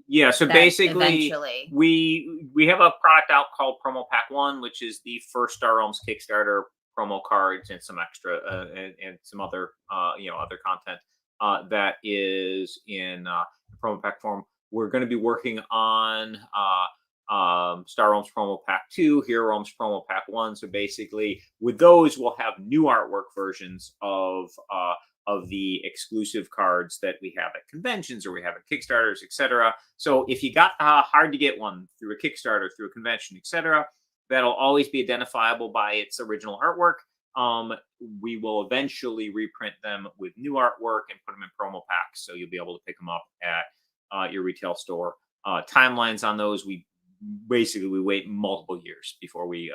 Yeah, so basically eventually we have a product out called Promo Pack 1, which is the first Star Realms Kickstarter promo cards and some extra and some other other content that is in promo pack form. We're going to be working on Star Realms Promo Pack 2, Hero Realms Promo Pack 1. So basically, with those, we'll have new artwork versions of the exclusive cards that we have at conventions or we have at Kickstarters, etc. So if you got hard to get one through a Kickstarter, through a convention, etc., that'll always be identifiable by its original artwork. We will eventually reprint them with new artwork and put them in promo packs, so you'll be able to pick them up at your retail store. Timelines on those, we wait multiple years before we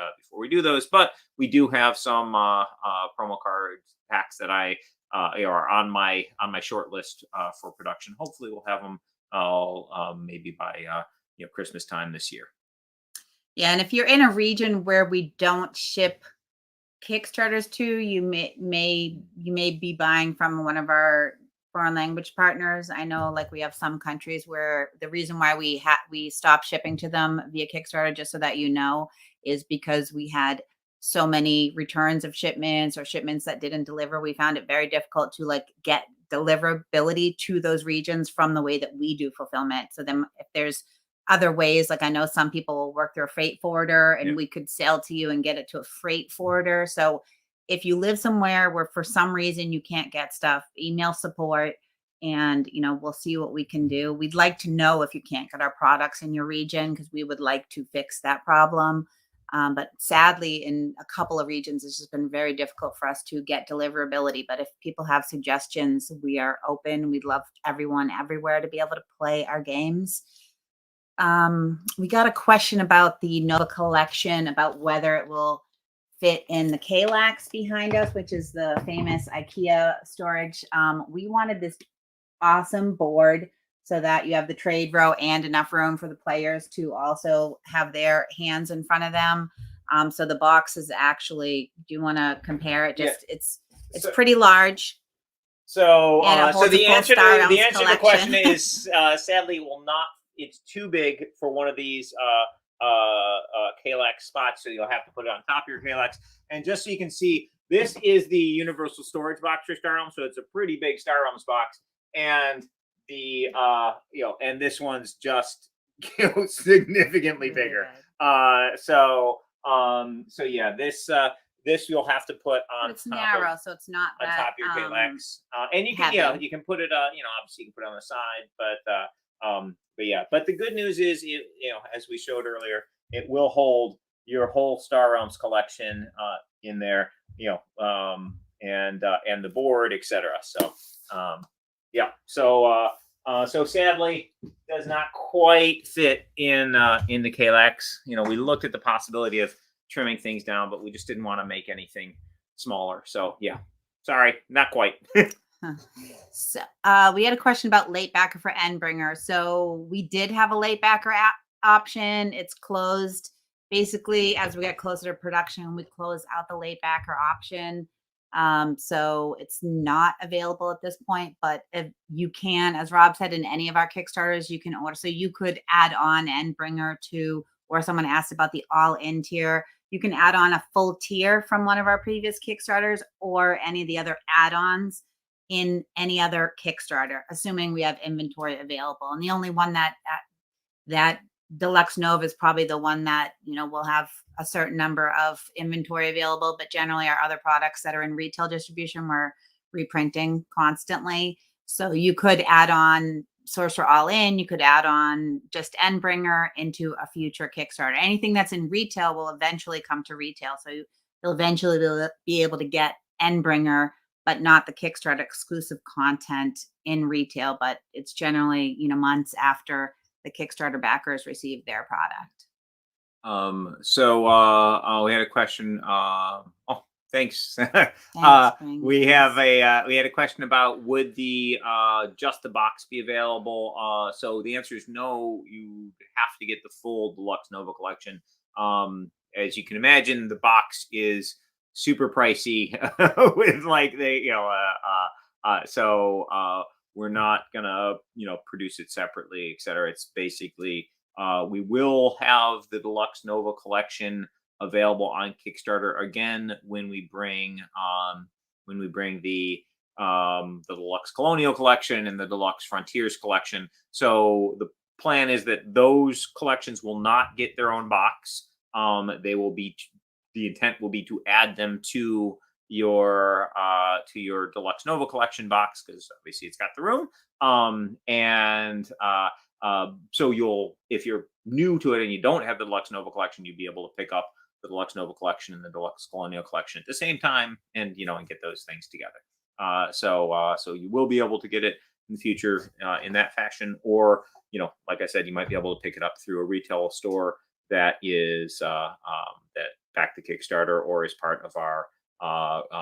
do those, but we do have some promo card packs that are on my short list for production. Hopefully, we'll have them maybe by Christmas time this year. Yeah, and if you're in a region where we don't ship Kickstarters to, you may be buying from one of our foreign language partners. I know, like, we have some countries where the reason why we stopped shipping to them via Kickstarter, just so that you know, is because we had so many returns of shipments or shipments that didn't deliver. We found it very difficult to get deliverability to those regions from the way that we do fulfillment. So then if there's other ways, like I know some people will work through a freight forwarder and we could sell to you and get it to a freight forwarder. So if you live somewhere where for some reason you can't get stuff, email support and, we'll see what we can do. We'd like to know if you can't get our products in your region, because we would like to fix that problem. But sadly, in a couple of regions, it's just been very difficult for us to get deliverability. But if people have suggestions, we are open. We'd love everyone everywhere to be able to play our games. We got a question about the Nova collection, about whether it will fit in the Kallax behind us, which is the famous IKEA storage. We wanted this awesome board so that you have the trade row and enough room for the players to also have their hands in front of them. So the box is actually, do you want to compare it? It's pretty large. So the answer to the question is sadly it will not. It's too big for one of these Kallax spots, so you'll have to put it on top of your Kallax. And just so you can see, this is the universal storage box for Star Realms, so it's a pretty big Star Realms box. And the and this one's just significantly bigger. So yeah, this you'll have to put on. It's narrow, so it's not on top of your Kallax. And you can you can put it obviously you can put it on the side, but the good news is as we showed earlier, it will hold your whole Star Realms collection in there, and the board, etc. So so sadly does not quite fit in the Kallax. We looked at the possibility of trimming things down, but we just didn't want to make anything smaller. So yeah, sorry, not quite. Huh. So we had a question about late backer for Endbringer. So we did have a late backer option. It's closed. Basically, as we get closer to production, we close out the late backer option. So it's not available at this point, but if you can, as Rob said, in any of our Kickstarters, you can order. So you could add on Endbringer to, or someone asked about the all-in tier. You can add on a full tier from one of our previous Kickstarters or any of the other add-ons in any other Kickstarter, assuming we have inventory available. And the only one that Deluxe Nova is probably the one that, will have a certain number of inventory available, but generally our other products that are in retail distribution, we're reprinting constantly. So you could add on Sorcerer All In, you could add on just Endbringer into a future Kickstarter. Anything that's in retail will eventually come to retail. So you'll eventually be able to get Endbringer, but not the Kickstarter exclusive content in retail, but it's generally, months after the Kickstarter backers receive their product. So we had a question. Thanks. Thanks, we had a question about would the just the box be available? So the answer is no. You have to get the full Deluxe Nova collection. As you can imagine, the box is super pricey with like so we're not gonna produce it separately, etc. It's basically we will have the Deluxe Nova collection available on Kickstarter again when we bring the Deluxe Colonial collection and the Deluxe Frontiers collection. So the plan is that those collections will not get their own box. They will be, the intent will be to add them to your Deluxe Nova collection box, because obviously it's got the room. So if you're new to it and you don't have the Deluxe Nova collection, you'll be able to pick up the Deluxe Nova collection and the Deluxe Colonial collection at the same time, and and get those things together. So you will be able to get it in the future in that fashion, or like I said, you might be able to pick it up through a retail store that is that backed the Kickstarter or is part of our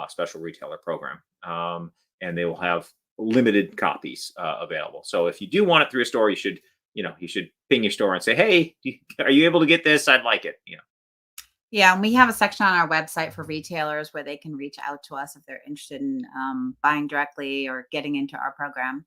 special retailer program, and they will have limited copies available. So if you do want it through a store, you should ping your store and say, hey, are you able to get this? I'd like it. Yeah, and we have a section on our website for retailers where they can reach out to us if they're interested in buying directly or getting into our program.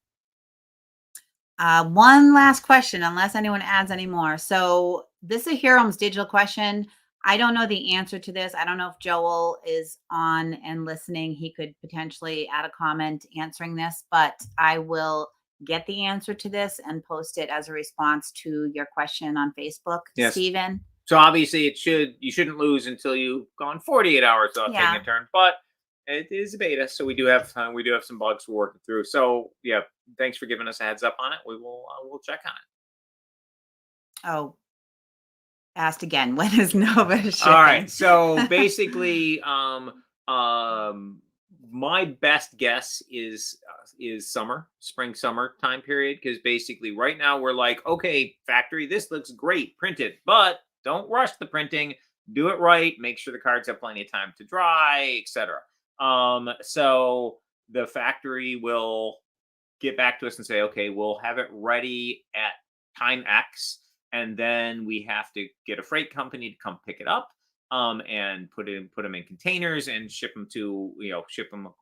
One last question, unless anyone adds any more. So this is Hiram's digital question. I don't know the answer to this. I don't know if Joel is on and listening. He could potentially add a comment answering this, but I will get the answer to this and post it as a response to your question on Facebook, yes. Stephen. So obviously you shouldn't lose until you've gone 48 hours without taking a turn, but it is a beta, so we do have some bugs we're working through. So yeah, thanks for giving us a heads up on it. We'll check on it. Oh, asked again. When is Nova shipping? All right. So basically, my best guess is spring summer time period, because basically right now we're like, okay, factory, this looks great, print it, but don't rush the printing. Do it right. Make sure the cards have plenty of time to dry, etc. So the factory will get back to us and say, okay, we'll have it ready at time X, and then we have to get a freight company to come pick it up, and put them in containers and ship them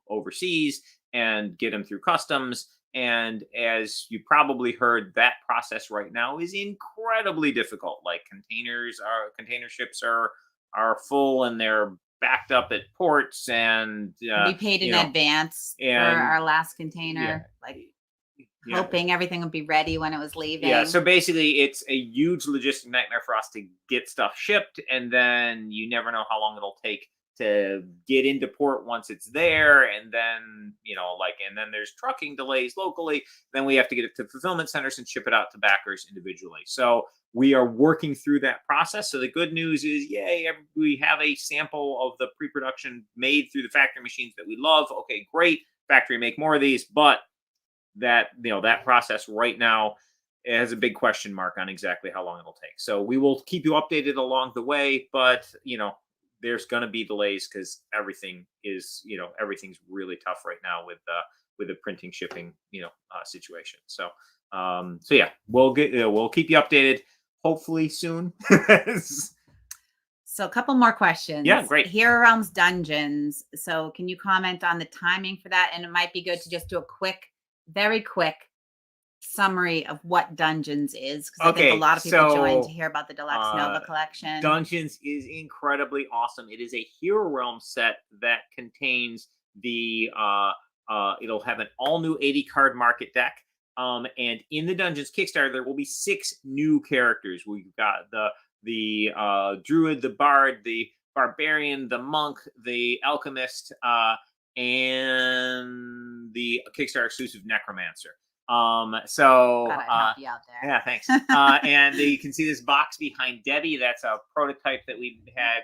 overseas and get them through customs. And as you probably heard, that process right now is incredibly difficult. Like container ships are full and they're backed up at ports, and we paid in advance for our last container, hoping everything would be ready when it was leaving. Yeah, so basically it's a huge logistic nightmare for us to get stuff shipped, and then you never know how long it'll take to get into port once it's there, and then and then there's trucking delays locally. Then we have to get it to fulfillment centers and ship it out to backers individually. So we are working through that process. So the good news is, yay, we have a sample of the pre-production made through the factory machines that we love. Okay, great, factory, make more of these. But that that process right now, it has a big question mark on exactly how long it'll take. So we will keep you updated along the way, but there's going to be delays because everything is, everything's really tough right now with the printing shipping, situation. So yeah, we'll keep you updated hopefully soon. So a couple more questions. Yeah, great. Hero Realms Dungeons. So can you comment on the timing for that? And it might be good to just do a very quick summary of what Dungeons is, because I think a lot of people join to hear about the Deluxe Nova collection. Dungeons is incredibly awesome. It is a Hero Realm set that contains the it'll have an all new 80 card market deck. And in the Dungeons Kickstarter, there will be 6 new characters. We've got the Druid, the Bard, the Barbarian, the Monk, the Alchemist, and the Kickstarter exclusive Necromancer. Glad I helped you out there. Yeah, thanks. And you can see this box behind Debbie. That's a prototype that we had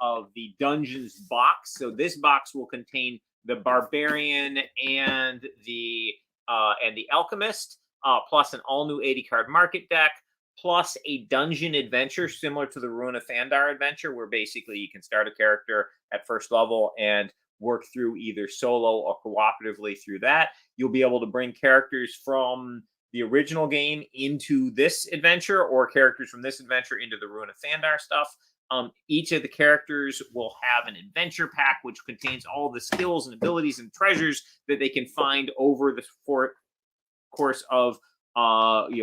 of the Dungeons box. So this box will contain the Barbarian and the Alchemist, plus an all new 80 card market deck, plus a dungeon adventure similar to the Ruin of Thandar adventure, where basically you can start a character at first level and work through either solo or cooperatively through that. You'll be able to bring characters from the original game into this adventure, or characters from this adventure into the Ruin of Thandar stuff. Each of the characters will have an adventure pack, which contains all the skills and abilities and treasures that they can find over the course of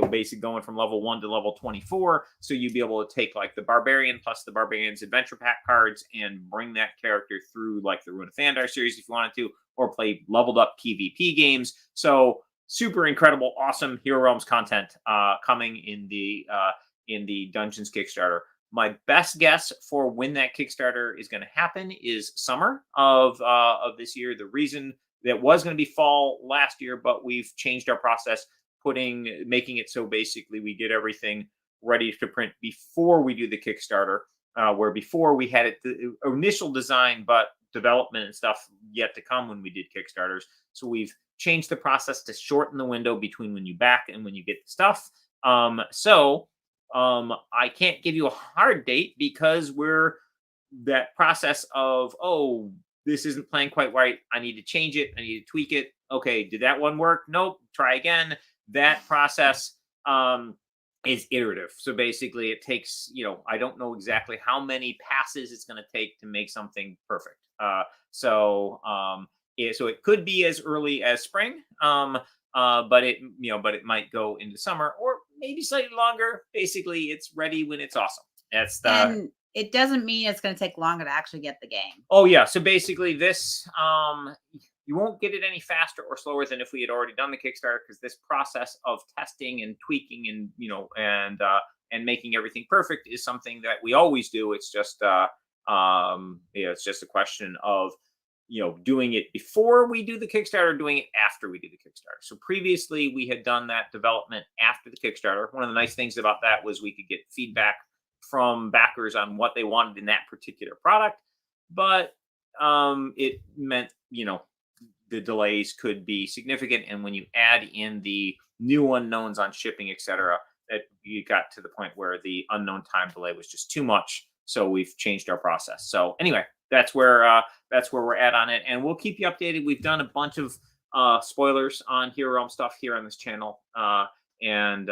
basically going from level 1 to level 24. So you'd be able to take like the Barbarian plus the Barbarian's adventure pack cards and bring that character through like the Ruin of Thandar series if you wanted to, or play leveled up PvP games. So super incredible, awesome Hero Realms content coming in the Dungeons Kickstarter. My best guess for when that Kickstarter is going to happen is summer of this year. The reason that was going to be fall last year, but we've changed our process, making it so basically we get everything ready to print before we do the Kickstarter, where before we had the initial design, but development and stuff yet to come when we did Kickstarters. So we've changed the process to shorten the window between when you back and when you get the stuff. I can't give you a hard date because we're that process of, this isn't playing quite right. I need to change it. I need to tweak it. Okay, did that one work? Nope. Try again. That process is iterative. So basically it takes, I don't know exactly how many passes it's going to take to make something perfect. So it could be as early as spring, but it might go into summer or maybe slightly longer. Basically, it's ready when it's awesome. And it doesn't mean it's going to take longer to actually get the game. Oh yeah. So basically, this you won't get it any faster or slower than if we had already done the Kickstarter, because this process of testing and tweaking and and making everything perfect is something that we always do. It's just it's just a question of doing it before we do the Kickstarter, doing it after we do the Kickstarter. So previously we had done that development after the Kickstarter. One of the nice things about that was we could get feedback from backers on what they wanted in that particular product, but it meant the delays could be significant, and when you add in the new unknowns on shipping, etc., that you got to the point where the unknown time delay was just too much. So we've changed our process. So anyway, that's where we're at on it, and we'll keep you updated. We've done a bunch of spoilers on Hero Realm stuff here on this channel, and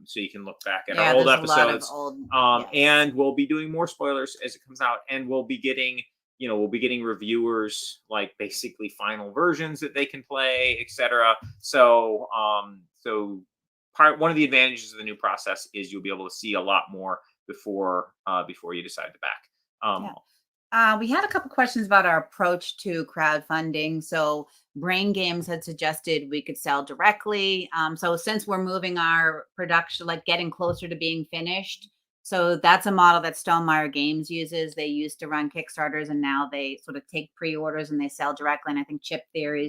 so you can look back at our old episodes. Yes. And we'll be doing more spoilers as it comes out, and we'll be getting reviewers like basically final versions that they can play, etc. So one of the advantages of the new process is you'll be able to see a lot more before you decide to back. We had a couple questions about our approach to crowdfunding. So Brain Games had suggested we could sell directly. So since we're moving our production, like getting closer to being finished, so that's a model that Stonemaier Games uses. They used to run Kickstarters, and now they sort of take pre-orders and they sell directly. And I think Chip Theory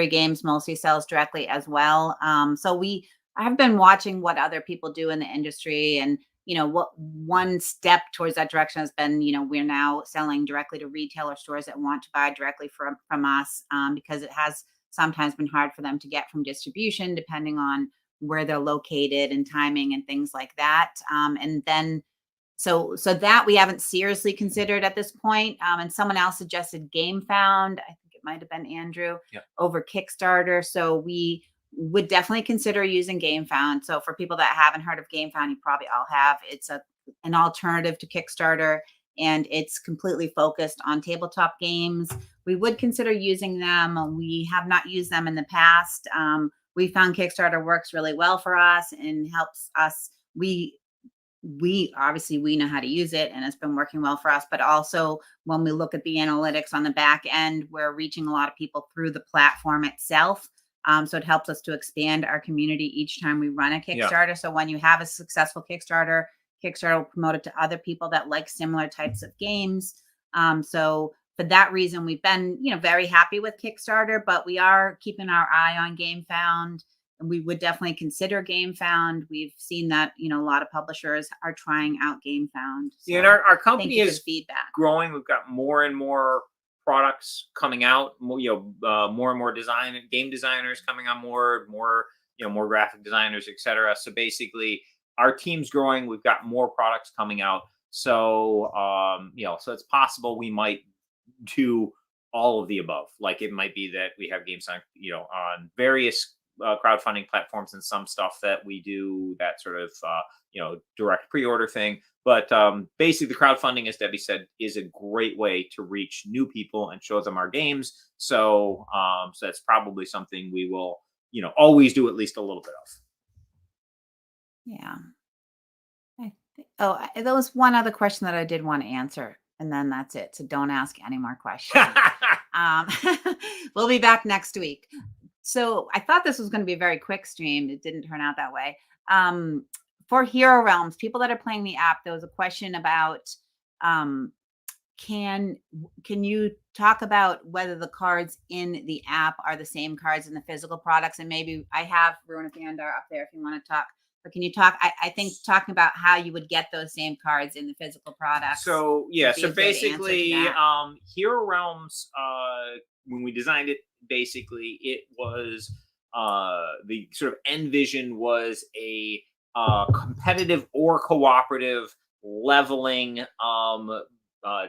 Games mostly sells directly as well. I have been watching what other people do in the industry, and what one step towards that direction has been, we're now selling directly to retailer stores that want to buy directly from us, because it has sometimes been hard for them to get from distribution, depending on where they're located and timing and things like that. And then So that we haven't seriously considered at this point. And someone else suggested GameFound. I think it might have been Andrew over Kickstarter. So we would definitely consider using GameFound. So for people that haven't heard of GameFound, you probably all have. It's an alternative to Kickstarter, and it's completely focused on tabletop games. We would consider using them. We have not used them in the past. We found Kickstarter works really well for us and helps us. We obviously we know how to use it and it's been working well for us, but also when we look at the analytics on the back end, we're reaching a lot of people through the platform itself. So it helps us to expand our community each time we run a Kickstarter. So when you have a successful Kickstarter will promote it to other people that like similar types of games. So for that reason, we've been, very happy with Kickstarter, but we are keeping our eye on GameFound. And we would definitely consider GameFound. We've seen that, a lot of publishers are trying out GameFound. So and our company is feedback growing. We've got more and more products coming out, more and more game designers coming on board, more graphic designers, etc. So basically our team's growing. We've got more products coming out. So, so it's possible we might do all of the above. Like it might be that we have games on, on various crowdfunding platforms and some stuff that we do that sort of direct pre-order thing. But basically the crowdfunding, as Debbie said, is a great way to reach new people and show them our games. So so that's probably something we will always do at least a little bit of. Yeah. There was one other question that I did want to answer, and then that's it. So don't ask any more questions. We'll be back next week. So I thought this was going to be a very quick stream. It didn't turn out that way. For Hero Realms, people that are playing the app, there was a question about, can you talk about whether the cards in the app are the same cards in the physical products? And maybe I have Ruin of Thandar up there if you want to talk. But can you talk? I think talking about how you would get those same cards in the physical products. So so basically, Hero Realms, when we designed it, basically it was the sort of end vision was a competitive or cooperative leveling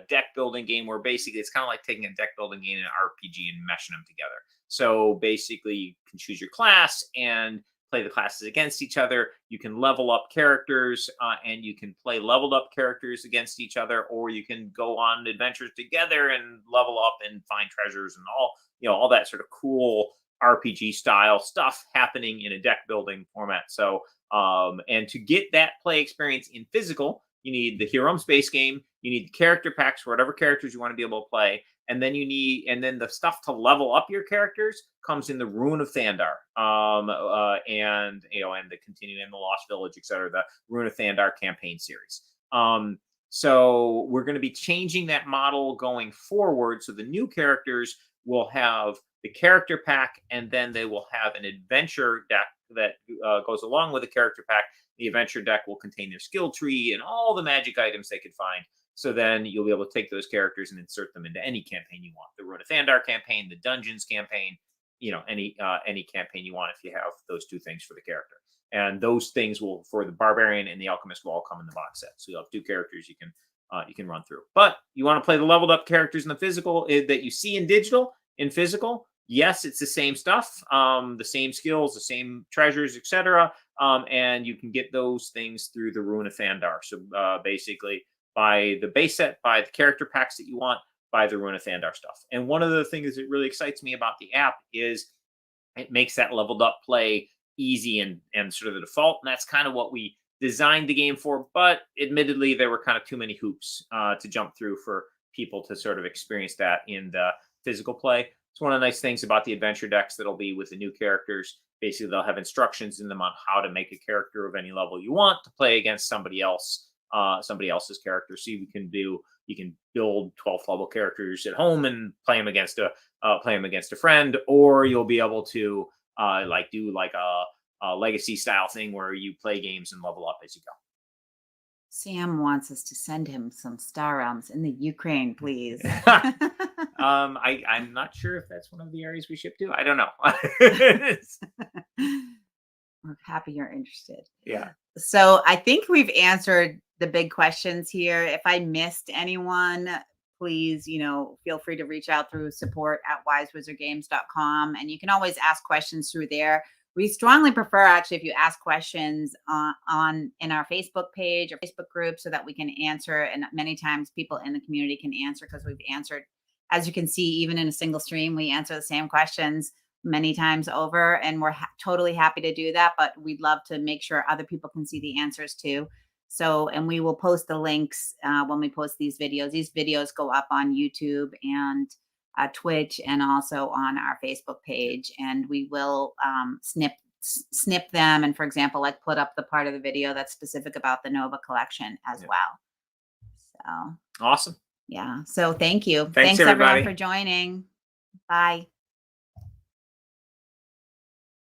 deck building game where basically it's kind of like taking a deck building game and an RPG and meshing them together. So basically you can choose your class and play the classes against each other. You can level up characters and you can play leveled up characters against each other, or you can go on adventures together and level up and find treasures and all that sort of cool RPG style stuff happening in a deck building format. So and to get that play experience in physical, you need the Hero Realms base game, you need the character packs for whatever characters you want to be able to play, and then then the stuff to level up your characters comes in the Ruin of Thandar, and the Continuing and the Lost Village, etc. The Ruin of Thandar campaign series. So we're going to be changing that model going forward. So the new characters will have the character pack, and then they will have an adventure deck that goes along with the character pack. The adventure deck will contain their skill tree and all the magic items they could find. So then you'll be able to take those characters and insert them into any campaign you want. The Ruin of Thandar campaign, the Dungeons campaign, any campaign you want if you have those two things for the character. And those things will, for the Barbarian and the Alchemist, will all come in the box set. So you'll have two characters you can run through. But you want to play the leveled up characters in the physical that you see in digital, in physical. Yes, it's the same stuff, the same skills, the same treasures, etc. And you can get those things through the Ruin of Thandar. So basically, buy the base set, buy the character packs that you want, buy the Ruin of Thandar stuff. And one of the things that really excites me about the app is it makes that leveled up play easy and sort of the default. And that's kind of what we designed the game for. But admittedly, there were kind of too many hoops to jump through for people to sort of experience that in the physical play. It's one of the nice things about the adventure decks that'll be with the new characters. Basically, they'll have instructions in them on how to make a character of any level you want to play against somebody else's character. So you can build 12th level characters at home and play them against a friend, or you'll be able to do a legacy style thing where you play games and level up as you go. Sam wants us to send him some Star Realms in the Ukraine, please. I'm not sure if that's one of the areas we ship to. I don't know. We're happy you're interested. Yeah. So I think we've answered the big questions here. If I missed anyone, please, feel free to reach out through support@wisewizardgames.com. And you can always ask questions through there. We strongly prefer actually if you ask questions in our Facebook page or Facebook group so that we can answer. And many times people in the community can answer because we've answered, as you can see, even in a single stream, we answer the same questions many times over, and we're totally happy to do that. But we'd love to make sure other people can see the answers too. So, and we will post the links when we post these videos. These videos go up on YouTube and Twitch and also on our Facebook page. And we will snip them. And for example, like put up the part of the video that's specific about the Nova collection as well. So awesome. Yeah. So thank you. Thanks everybody everyone for joining. Bye.